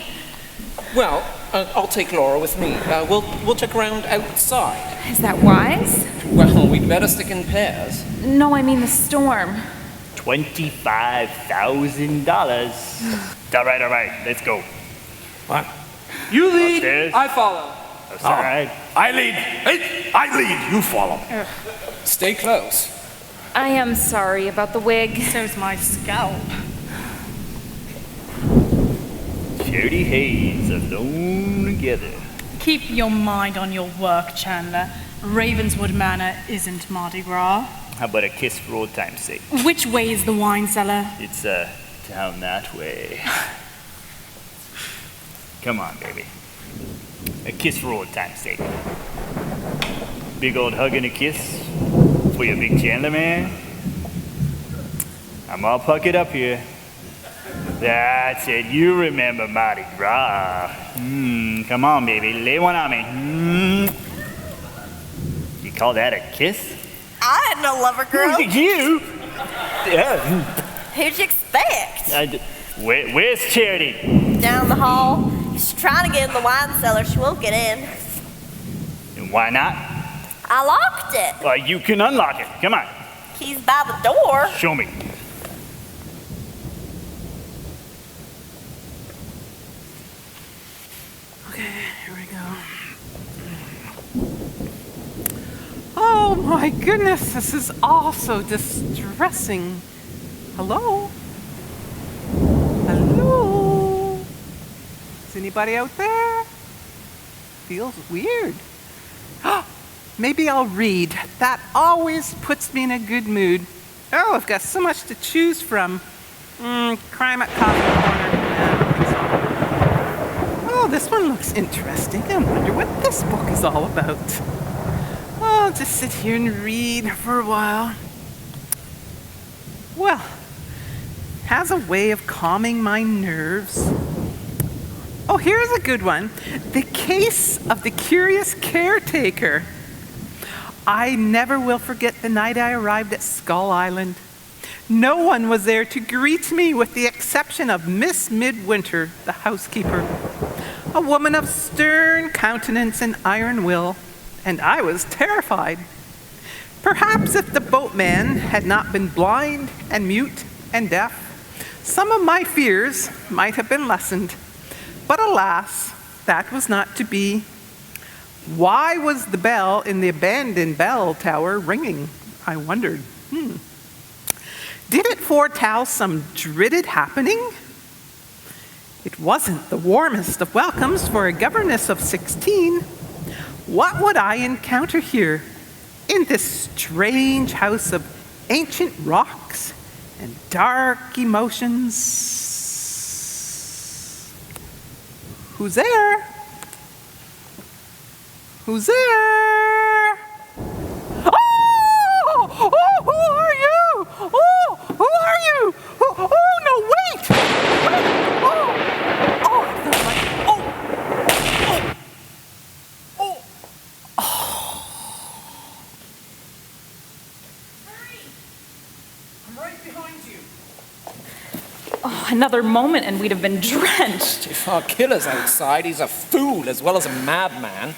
Well, I'll take Laura with me. We'll check around outside. Is that wise? Well, we'd better stick in pairs. No, I mean the storm. $25,000. All right, let's go. What? You lead, Upstairs. I follow. That's all right. I lead. Hey, I lead. You follow. Stay close. I am sorry about the wig. So's my scalp. Charity Hayes alone together. Keep your mind on your work, Chandler. Ravenswood Manor isn't Mardi Gras. How about a kiss for old time's sake? Which way is the wine cellar? It's down that way. Come on, baby. A kiss for old time's sake. Big old hug and a kiss for your big Chandler man. I'm all puckered up here. That's it. You remember Mardi Gras. Come on, baby. Lay one on me. You call that a kiss? I had no lover girl. You? Yeah. Who'd you expect? Where's Charity? Down the hall. She's trying to get in the wine cellar. She won't get in. And why not? I locked it. Well, you can unlock it. Come on. Keys by the door. Show me. Here we go. Oh my goodness, this is all so distressing. Hello? Hello? Is anybody out there? Feels weird. Maybe I'll read. That always puts me in a good mood. Oh, I've got so much to choose from. Crime at Coffee Corner. Oh, this one looks interesting. I wonder what this book is all about. Oh, I'll just sit here and read for a while. Well, has a way of calming my nerves. Oh, here's a good one. The Case of the Curious Caretaker. I never will forget the night I arrived at Skull Island. No one was there to greet me with the exception of Miss Midwinter, the housekeeper. A woman of stern countenance and iron will, and I was terrified. Perhaps if the boatman had not been blind and mute and deaf, some of my fears might have been lessened. But alas, that was not to be. Why was the bell in the abandoned bell tower ringing? I wondered. Did it foretell some dreaded happening? It wasn't the warmest of welcomes for a governess of 16. What would I encounter here, in this strange house of ancient rocks and dark emotions? Who's there? Who's there? Oh, who are you? Oh, who are you? Oh, no, wait! Oh, another moment and we'd have been drenched. If our killer's outside, he's a fool as well as a madman.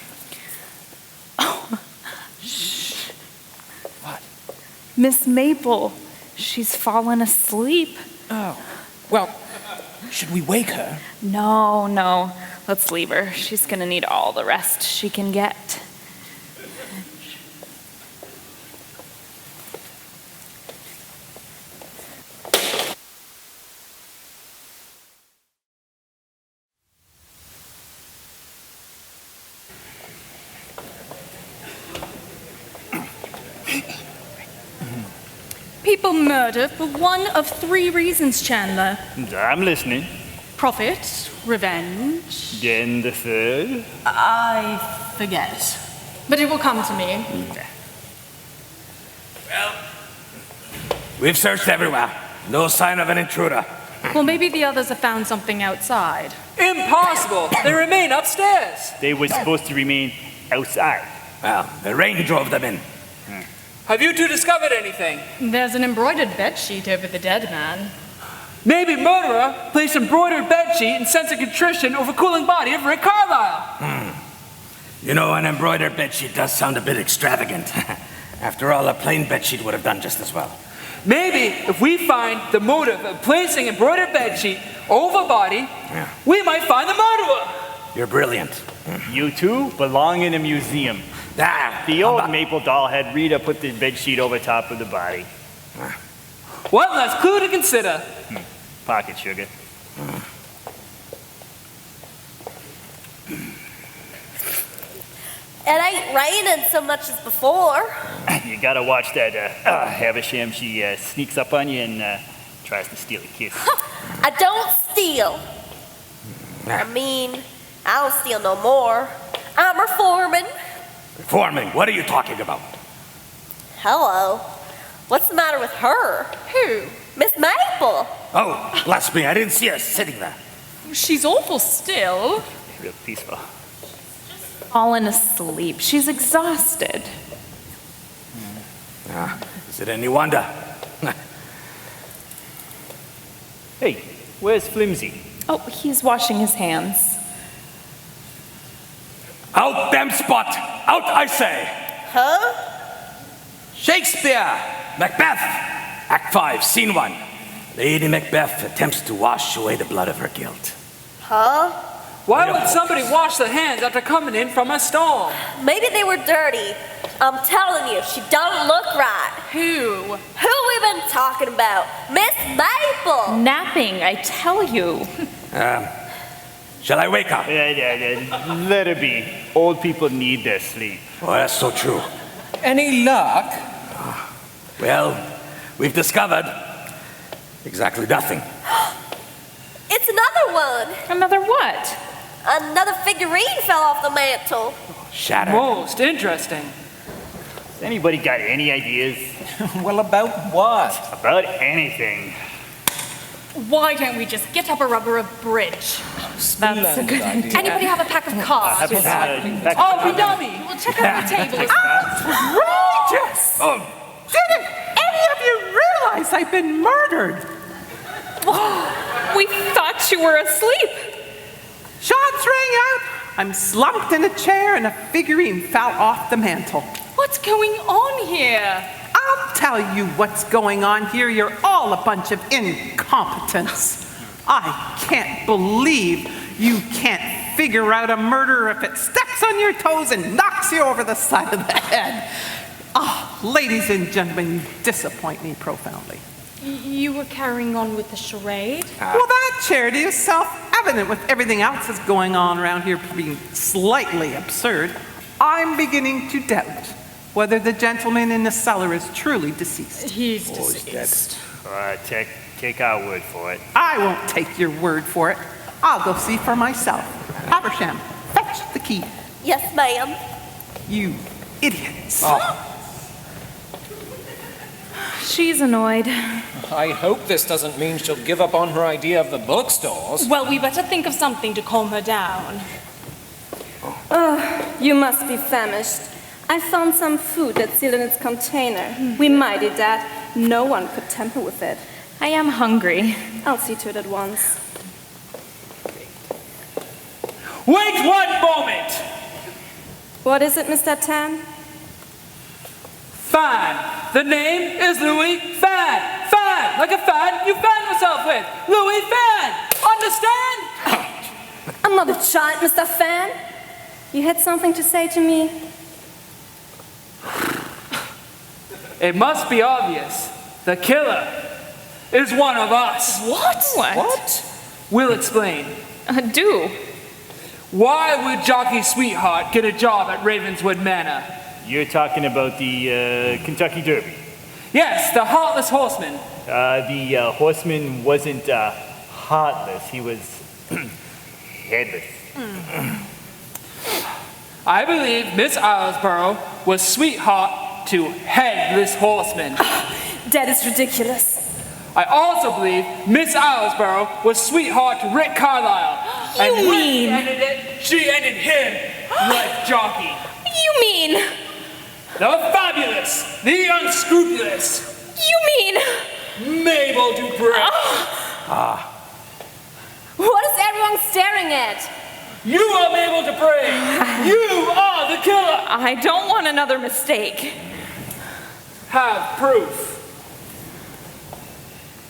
Miss Maple, She's fallen asleep. Oh, well, should we wake her? No. Let's leave her. She's gonna need all the rest she can get. People murder for one of 3 reasons, Chandler. I'm listening. Profit, revenge. Then the third. I forget. But it will come to me. Well, we've searched everywhere. No sign of an intruder. Well, maybe the others have found something outside. Impossible! They remain upstairs. They were supposed to remain outside. Well, the rain drove them in. Have you two discovered anything? There's an embroidered bedsheet over the dead man. Maybe murderer placed embroidered bedsheet and sense of contrition over cooling body of Rick Carlisle. You know, an embroidered bedsheet does sound a bit extravagant. After all, a plain bedsheet would have done just as well. Maybe if we find the motive of placing embroidered bedsheet over body, we might find the murderer. You're brilliant. You two belong in a museum. The old maple doll had Rita put the bedsheet over top of the body. One less clue to consider. Pocket sugar. It ain't raining so much as before. You gotta watch that Havisham. She sneaks up on you and tries to steal a kiss. I don't steal. I mean, I don't steal no more. I'm reforming. Reforming? What are you talking about? Hello. What's the matter with her? Who? Miss Maple. Oh, bless me, I didn't see her sitting there. She's awful still. Real peaceful. Fallen asleep. She's exhausted. Is it any wonder? Hey, where's Flimsy? Oh, he's washing his hands. Out, damn spot! Out, I say! Huh? Shakespeare! Macbeth! Act 5, Scene 1. Lady Macbeth attempts to wash away the blood of her guilt. Huh? Why would somebody wash their hands after coming in from a storm? Maybe they were dirty. I'm telling you, she don't look right. Who? Who we been talking about? Miss Maple! Napping, I tell you. Shall I wake up? Yeah, let her be. Old people need their sleep. Oh, that's so true. Any luck? Well, we've discovered exactly nothing. It's another one. Another what? Another figurine fell off the mantle. Shattered. Most interesting. Has anybody got any ideas? Well, about what? About anything. Why don't we just get up a rubber of bridge? That's a good idea. Anybody have a pack of cards? Oh, be dummy! We'll check out the table. Outrageous! Oh, Didn't any of you realize I've been murdered? We thought you were asleep. Shots rang out. I'm slumped in a chair and a figurine fell off the mantle. What's going on here? I'll tell you what's going on here. You're all a bunch of incompetents. I can't believe you can't figure out a murder if it steps on your toes and knocks you over the side of the head. Ladies and gentlemen, you disappoint me profoundly. You were carrying on with the charade? Well, that charity is self-evident with everything else that's going on around here being slightly absurd. I'm beginning to doubt whether the gentleman in the cellar is truly deceased. He's deceased. Take our word for it. I won't take your word for it. I'll go see for myself. Habersham, fetch the key. Yes, ma'am. You idiots. She's annoyed. I hope this doesn't mean she'll give up on her idea of the bookstores. Well, we better think of something to calm her down. You must be famished. I found some food that's sealed in its container. We might eat that. No one could tamper with it. I am hungry. I'll see to it at once. Wait one moment! What is it, Mr. Tan? Fan. The name is Louis Fan. fan, like a fan you fan yourself with. Louis Fan, understand? I'm not a child, Mr. Fan. You had something to say to me? It must be obvious. The killer is one of us. What? We'll explain. Do. Why would Jockey Sweetheart get a job at Ravenswood Manor? You're talking about the Kentucky Derby. Yes, the Heartless Horseman. The horseman wasn't heartless, he was headless. I believe Miss Islesborough was sweetheart to Headless Horseman. That is ridiculous. I also believe Miss Islesborough was sweetheart to Rick Carlisle. You and when mean- he ended it, she ended him like Jockey. You mean... The fabulous, the unscrupulous. You mean... Mabel Dupre. What is everyone staring at? You are Mabel Dupre. You are the killer. I don't want another mistake. Have proof.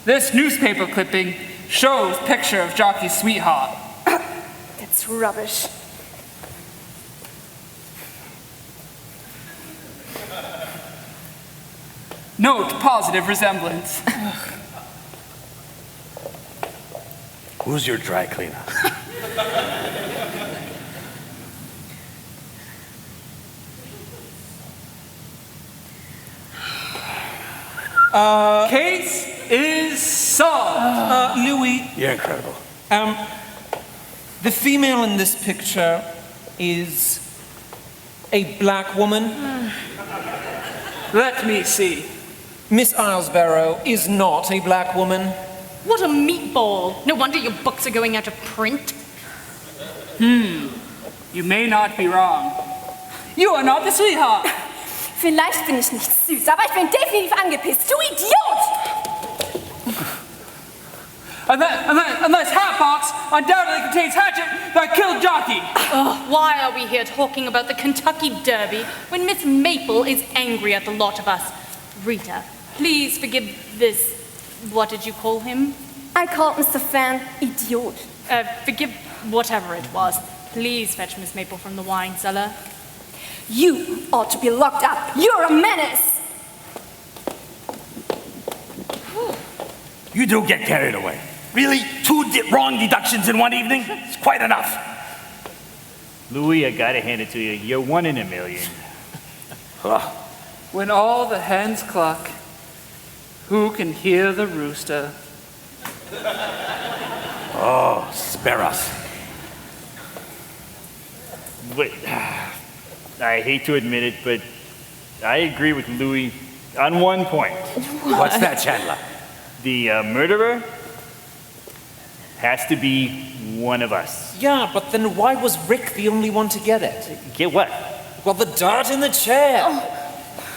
This newspaper clipping shows picture of Jockey's sweetheart. That's rubbish. Note positive resemblance. Who's your dry cleaner? Case is solved. Louis, You're incredible. the female in this picture is a black woman. Let me see. Miss Islesborough is not a black woman. What a meatball. No wonder your books are going out of print. You may not be wrong. You are not the sweetheart. Vielleicht bin ich nicht süß, aber ich bin definitiv angepisst. Du Idiot! And this hat box undoubtedly contains hatchet that killed Jockey. Why are we here talking about the Kentucky Derby when Miss Maple is angry at the lot of us? Rita, please forgive this. What did you call him? I called Mr. Fan Idiot. Forgive whatever it was. Please fetch Miss Maple from the wine cellar. You ought to be locked up. You're a menace. You do get carried away. Really? Two wrong deductions in one evening? It's quite enough. Louis, I gotta hand it to you. You're one in a million. When all the hens cluck, who can hear the rooster? Oh, spare us. But, I hate to admit it, but I agree with Louis on one point. What's that, Chandler? The murderer has to be one of us. Yeah, but then why was Rick the only one to get it? Get what? Well, the dart in the chair.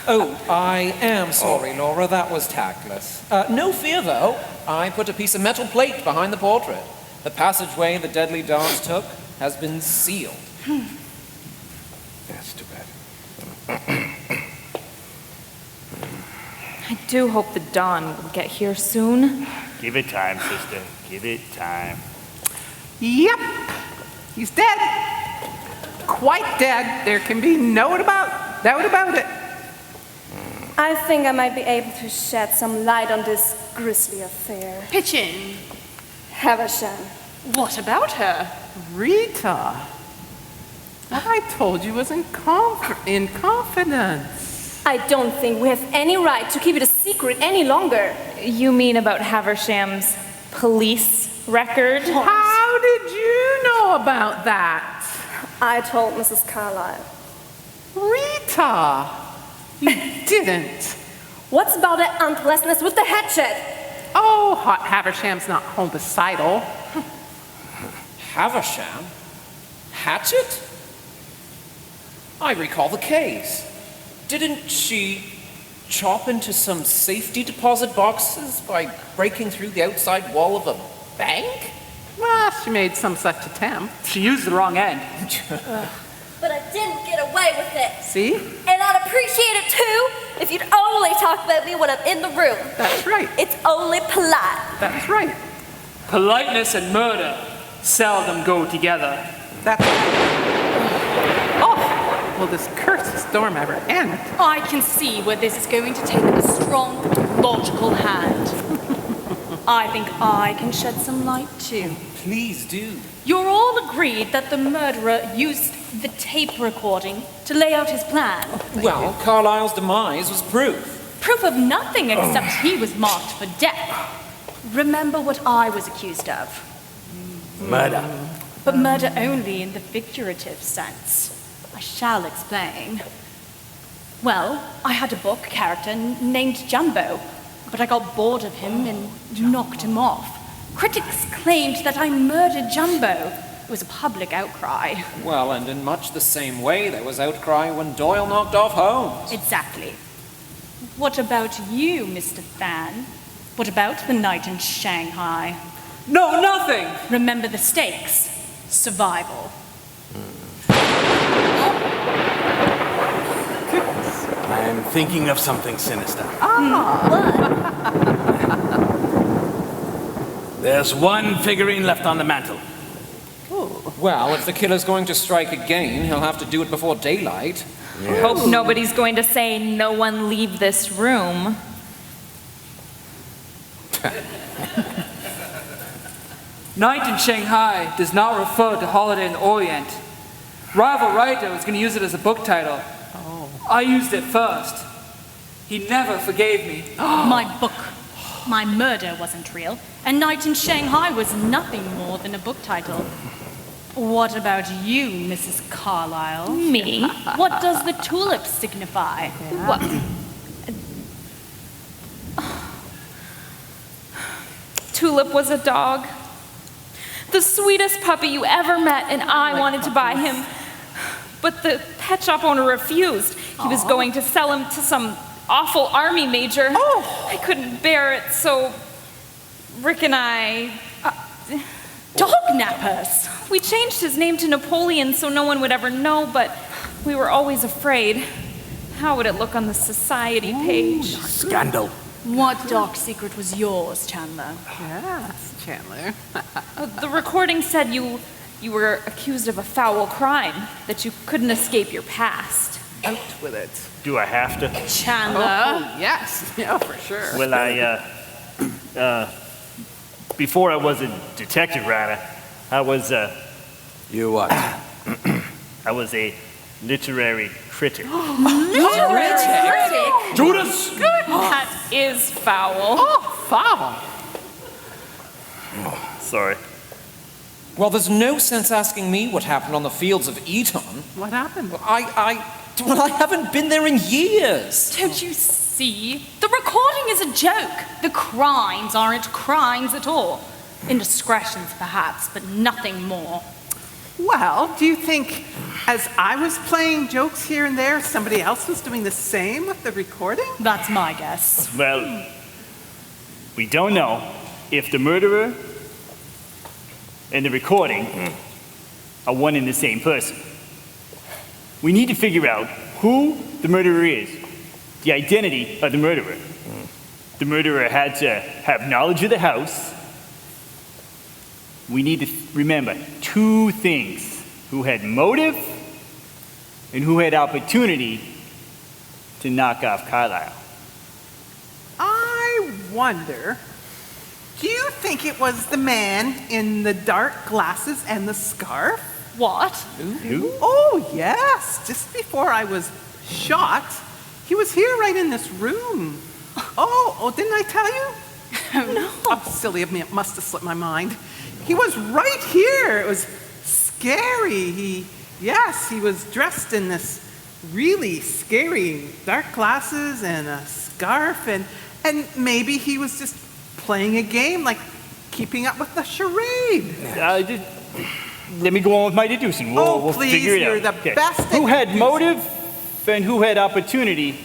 Oh, I am sorry, Laura. That was tactless. No fear, though. I put a piece of metal plate behind the portrait. The passageway the deadly dart took has been sealed. That's too bad. I do hope the Don will get here soon. Give it time, sister. Give it time. Yep, he's dead. Quite dead. There can be no doubt about it. I think I might be able to shed some light on this grisly affair. Pitch in. Havisham. What about her? Rita, what I told you was in confidence. I don't think we have any right to keep it a secret any longer. You mean about Haversham's police record? How did you know about that? I told Mrs. Carlisle. Rita, you didn't. What's about that unpleasantness with the hatchet? Oh, Haversham's not homicidal. Havisham? Hatchet? I recall the case. Didn't she chop into some safety deposit boxes by breaking through the outside wall of a bank? Well, she made some such attempt. She used the wrong end. But I didn't get away with it. See? And I'd appreciate it too if you'd only talk about me when I'm in the room. That's right. It's only polite. That's right. Politeness and murder seldom go together. That's right. Oh, will this cursed storm ever end? I can see where this is going to take a strong, logical hand. I think I can shed some light too. Please do. You're all agreed that the murderer used the tape recording to lay out his plan. Well, Carlyle's demise was proof. Proof of nothing except he was marked for death. Remember what I was accused of. Murder. But murder only in the figurative sense. I shall explain. Well, I had a book character named Jumbo, but I got bored of him and knocked him off. Critics claimed that I murdered Jumbo. It was a public outcry. Well, and in much the same way there was outcry when Doyle knocked off Holmes. Exactly. What about you, Mr. Fan? What about the night in Shanghai? No, nothing! Remember the stakes. Survival. I'm thinking of something sinister. There's one figurine left on the mantle. Well, if the killer's going to strike again, he'll have to do it before daylight. I hope nobody's going to say, "No one leave this room." Night in Shanghai does not refer to Holiday in the Orient. Rival writer was going to use it as a book title. I used it first. He never forgave me. My book, my murder wasn't real, and Night in Shanghai was nothing more than a book title. What about you, Mrs. Carlyle? Me? What does the tulip signify? What? Tulip was a dog. The sweetest puppy you ever met, and I wanted to buy him. But the pet shop owner refused. He was going to sell him to some awful army major. I couldn't bear it, so Rick and I... Dog nappers! We changed his name to Napoleon so no one would ever know, but we were always afraid. How would it look on the society page? Scandal. What dark secret was yours, Chandler? Yes, Chandler. The recording said you were accused of a foul crime, that you couldn't escape your past. Out with it. Do I have to? Chandler? Oh, yes. Yeah, for sure. Well, before I was a detective writer, I was, You what? I was a literary critic. Literary critic? Judas! That is foul. Foul. Sorry. Well, there's no sense asking me what happened on the fields of Eton. What happened? Well, I haven't been there in years. Don't you see? The recording is a joke. The crimes aren't crimes at all. Indiscretions, perhaps, but nothing more. Well, do you think as I was playing jokes here and there, somebody else was doing the same with the recording? That's my guess. Well, we don't know if the murderer and the recording are one and the same person. We need to figure out who the murderer is, the identity of the murderer. The murderer had to have knowledge of the house. We need to remember two things: who had motive and who had opportunity to knock off Carlyle. I wonder, do you think it was the man in the dark glasses and the scarf? What? Who? Oh, yes. Just before I was shot, he was here right in this room. Oh, didn't I tell you? No. Oh, silly of me. It must have slipped my mind. He was right here. It was scary. He was dressed in this really scary dark glasses and a scarf, and maybe he was just playing a game, like keeping up with the charade. Let me go on with my deducing. We'll please, figure it out. you're the best at Who had deducing. motive and who had opportunity?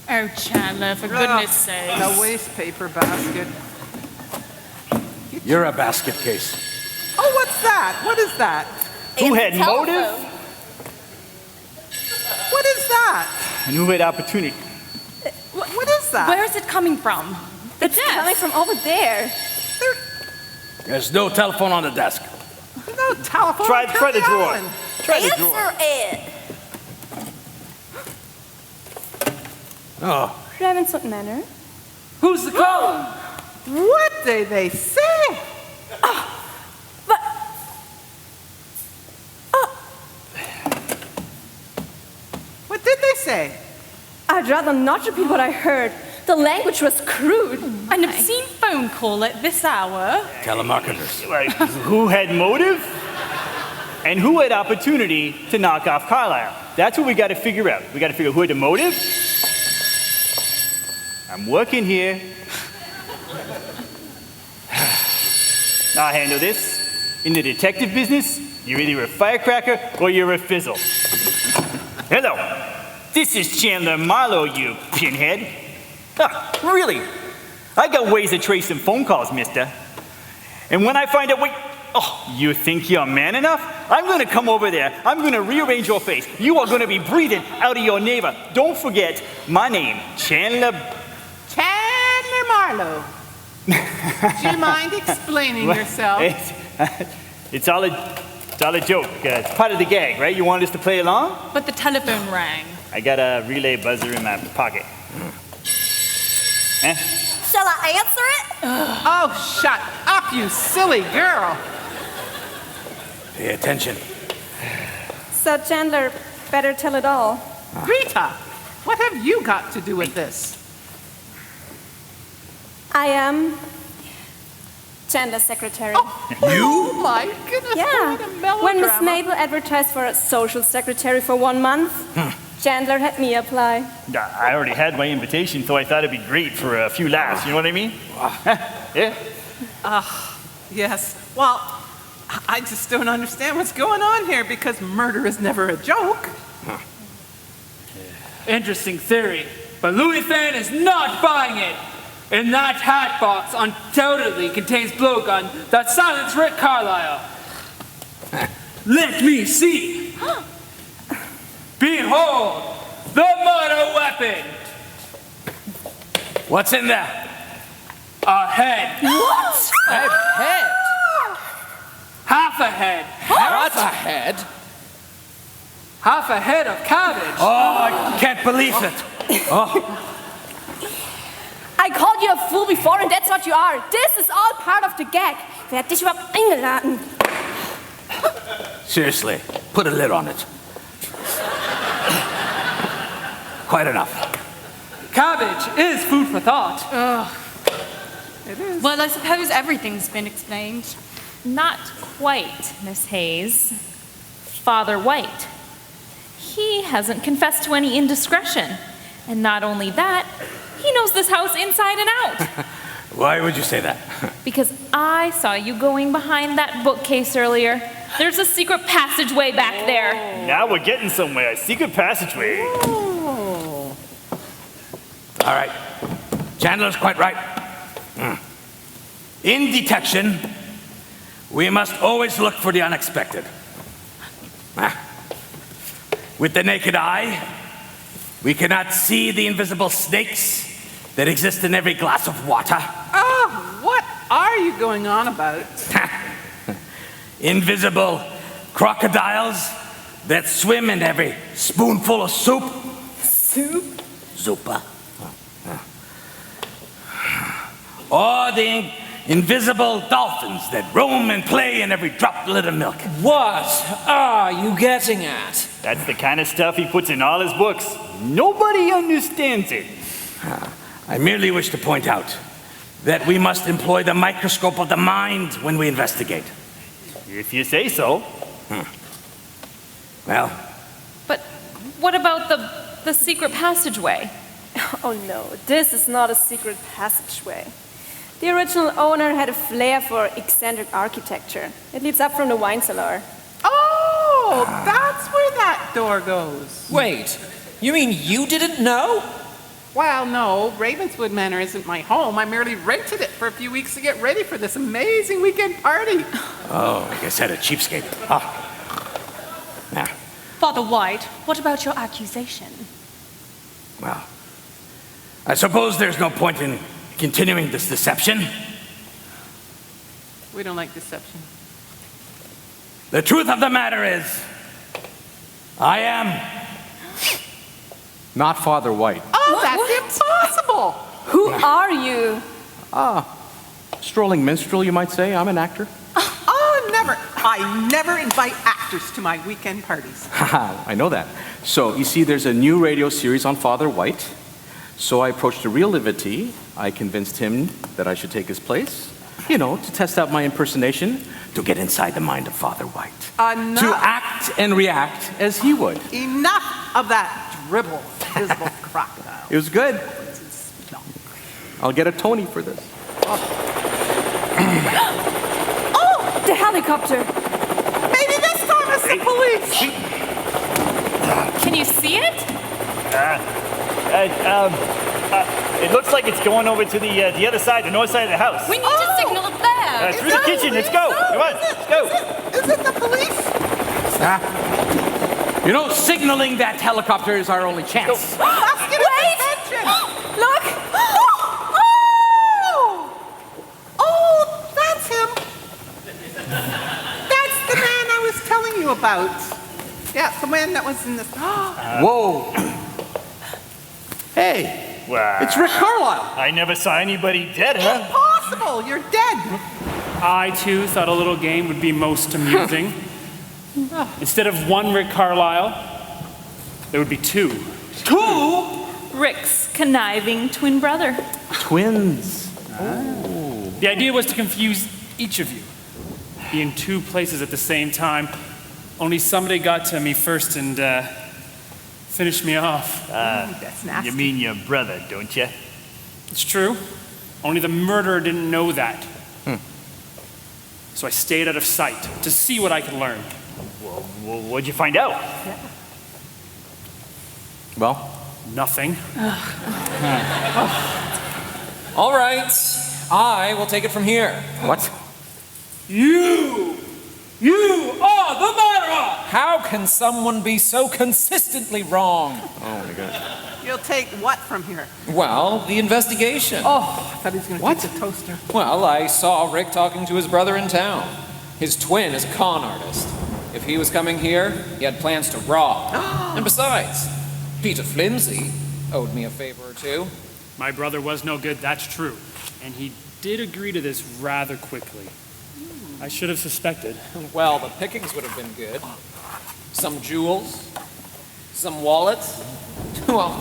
Oh, Chandler, for goodness sake. The waste paper basket. You're a basket case. Oh, what's that? What is that? Who had telephone. motive And who had opportunity? What is that? Where is it coming from? It's coming from over there. There's no telephone on the desk. No telephone. Try the drawer. Try the drawer. Answer it. Oh, Ravenswood Manor. Who's the caller? What did they say? What did they say? I'd rather not repeat what I heard. The language was crude. An obscene phone call at this hour. telemarketers. Like, who had motive? And who had opportunity to knock off Carlisle? That's what we got to figure out. We got to figure out who had the motive. I'm working here. I'll handle this. In the detective business, you're either a firecracker or you're a fizzle. Hello. This is Chandler Marlowe, you pinhead. Really? I got ways to trace some phone calls, mister. And when I find out you think you're man enough? I'm gonna come over there. I'm gonna rearrange your face. You are gonna be breathing out of your neighbor. Don't forget my name, Chandler Marlowe. Do you mind explaining yourself? It's all a joke. It's part of the gag, right? You wanted us to play along? But the telephone rang. I got a relay buzzer in my pocket. Shall I answer it? Oh, shut up, you silly girl. Pay attention. So Chandler, better tell it all. Rita, what have you got to do with this? I am Chandler's secretary. You? My goodness, Yeah. what a melodrama. When Miss Mabel advertised for a social secretary for 1 month, Chandler had me apply. I already had my invitation, so I thought it'd be great for a few laughs. You know what I mean? Yeah. Yes. Well, I just don't understand what's going on here because murder is never a joke. Interesting theory, but Louis Fan is not buying it. And that hat box undoubtedly contains blowgun that silenced Rick Carlisle. Let me see. Behold, the murder weapon. What's in there? A head. What? A head? Half a head. What? A head? Half a head of cabbage. Oh, I can't believe it. Oh. I called you a fool before and that's what you are. This is all part of the gag. Wer hat dich überhaupt eingeladen? Seriously, put a lid on it. Quite enough. Cabbage is food for thought. It is. Well, I suppose everything's been explained. Not quite, Miss Hayes. Father White. He hasn't confessed to any indiscretion. And not only that, he knows this house inside and out. Why would you say that? Because I saw you going behind that bookcase earlier. There's a secret passageway back there. Now we're getting somewhere. Secret passageway. Oh. All right. Chandler's quite right. In detection, we must always look for the unexpected. With the naked eye, we cannot see the invisible snakes that exist in every glass of water. Oh, what are you going on about? Invisible crocodiles that swim in every spoonful of soup. Soup? Zupa. Or the invisible dolphins that roam and play in every droplet of milk. What are you getting at? That's the kind of stuff he puts in all his books. Nobody understands it. I merely wish to point out that we must employ the microscope of the mind when we investigate. If you say so. Well, But what about the secret passageway? Oh no, this is not a secret passageway. The original owner had a flair for eccentric architecture. It leads up from the wine cellar. Oh, that's where that door goes. Wait, you mean you didn't know? Well, no, Ravenswood Manor isn't my home. I merely rented it for a few weeks to get ready for this amazing weekend party. oh, I guess I had a cheapskate. Father White, what about your accusation? Well, I suppose there's no point in continuing this deception. We don't like deception. The truth of the matter is, I am not Father White. Oh, that's impossible! Who are you? Strolling minstrel, you might say. I'm an actor. Oh, never. I never invite actors to my weekend parties. Haha, I know that. So, you see, there's a new radio series on Father White. So I approached a real devotee. I convinced him that I should take his place, you know, to test out my impersonation, to get inside the mind of Father White. Enough. To act and react as he would. Enough of that dribble, visible crocodile. It was good. I'll get a Tony for this. Oh, the helicopter. Maybe this time it's the police. Can you see it? It looks like it's going over to the other side, the north side of the house. We need to signal up there. Through the kitchen. Let's go. Come on, let's go. Is it the police? You know, signaling that helicopter is our only chance. Let's get his attention. Look! Oh, that's him. That's the man I was telling you about. Yeah, the man that was in the... Whoa! Hey, Wow. it's Rick Carlisle. I never saw anybody dead, huh? Impossible, you're dead. I, too, thought a little game would be most amusing. Instead of one Rick Carlisle, there would be two. Two? Rick's conniving twin brother. Twins. The idea was to confuse each of you. Be in two places at the same time. Only somebody got to me first and finished me off. That's nasty. You mean your brother, don't you? It's true. Only the murderer didn't know that. So I stayed out of sight to see what I could learn. Well, what'd you find out? Well, Nothing. all right. I will take it from here. What? You are the murderer! How can someone be so consistently wrong? Oh my gosh. You'll take what from here? Well, the investigation. Oh, I thought he was going to take the toaster. Well, I saw Rick talking to his brother in town. His twin is a con artist. If he was coming here, he had plans to rob. And besides, Peter Flimsy owed me a favor or two. My brother was no good, that's true. And he did agree to this rather quickly. I should have suspected. Well, the pickings would have been good. Some jewels, some wallets. Well,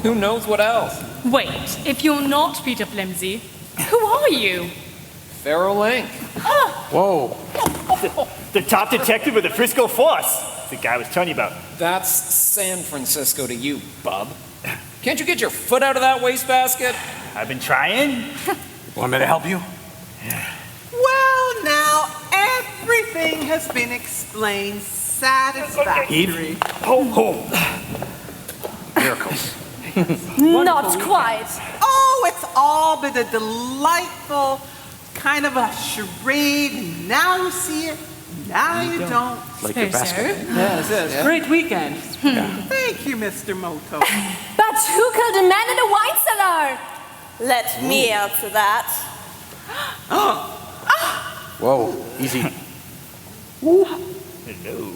who knows what else? Wait, if you're not Peter Flimsy, who are you? Pharaoh Link. Whoa. The top detective of the Frisco Force. The guy I was telling you about. That's San Francisco to you, bub. Can't you get your foot out of that wastebasket? I've been trying. Want me to help you? Well, now everything has been explained satisfactory. Miracles. Not quite. Oh, it's all been a delightful kind of a charade. And now you see it, now you don't. Like your basket. Yes. Great weekend. Thank you, Mr. Moto. But who killed a man in a wine cellar? Let me answer that. Whoa, easy. Hello.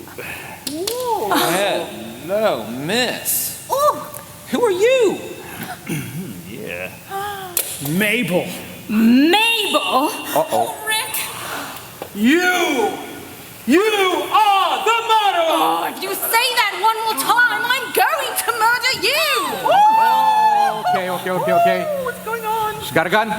Hello, miss. Who are you? Yeah. Mabel. Mabel? Uh-oh. Rick? You are the murderer! Oh, if you say that one more time, I'm going to murder you! Okay. What's going on? She's got a gun?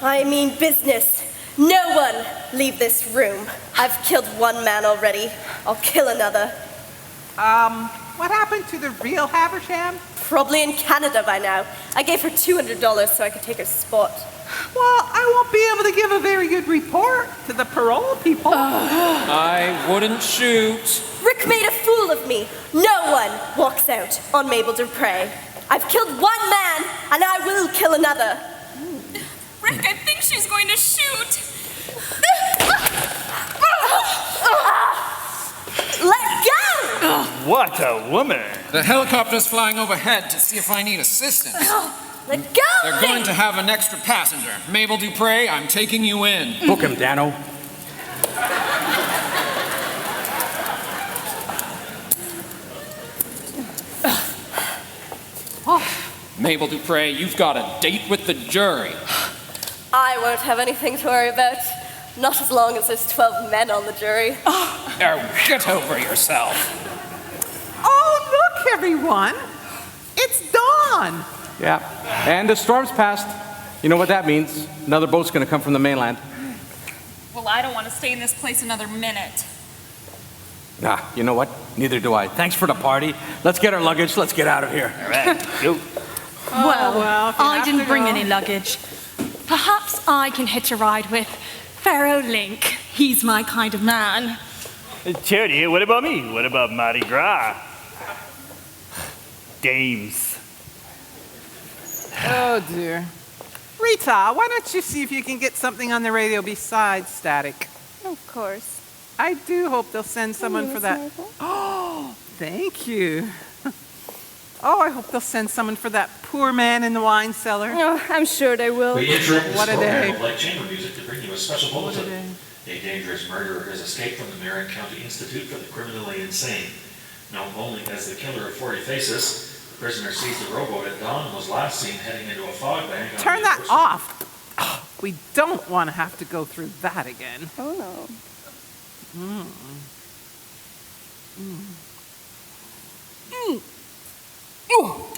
I mean business. No one leave this room. I've killed one man already. I'll kill another. What happened to the real Haversham? Probably in Canada by now. I gave her $200 so I could take her spot. Well, I won't be able to give a very good report to the parole people. I wouldn't shoot. Rick made a fool of me. No one walks out on Mabel Dupre. I've killed one man, and I will kill another. Rick, I think she's going to shoot. Let go! What a woman. The helicopter's flying overhead to see if I need assistance. Let go! They're going to have an extra passenger. Mabel Dupre, I'm taking you in. Book him, Dano. Mabel Dupre, you've got a date with the jury. I won't have anything to worry about. Not as long as there's 12 men on the jury. Now get over yourself. Oh, look, everyone. It's dawn. Yeah, and the storm's passed. You know what that means. Another boat's going to come from the mainland. Well, I don't want to stay in this place another minute. Nah, you know what? Neither do I. Thanks for the party. Let's get our luggage. Let's get out of here. All right, go. Well, I didn't bring any luggage. Perhaps I can hitch a ride with Pharaoh Link. He's my kind of man. Charity, what about me? What about Mardi Gras? Dames. Oh, dear. Rita, why don't you see if you can get something on the radio besides static? Of course. I do hope they'll send someone for that. Oh, thank you. Oh, I hope they'll send someone for that poor man in the wine cellar. Oh, I'm sure they will. We interrupt this What a program day. of light chamber music to bring you a special bulletin. A dangerous murderer has escaped from the Marion County Institute for the Criminally Insane. Known only as the Killer of 40 Faces, the prisoner seized the rowboat at dawn and was last seen heading into a fog bank. On Turn the that coast. off. Oh, we don't want to have to go through that again. Oh, no. Oh,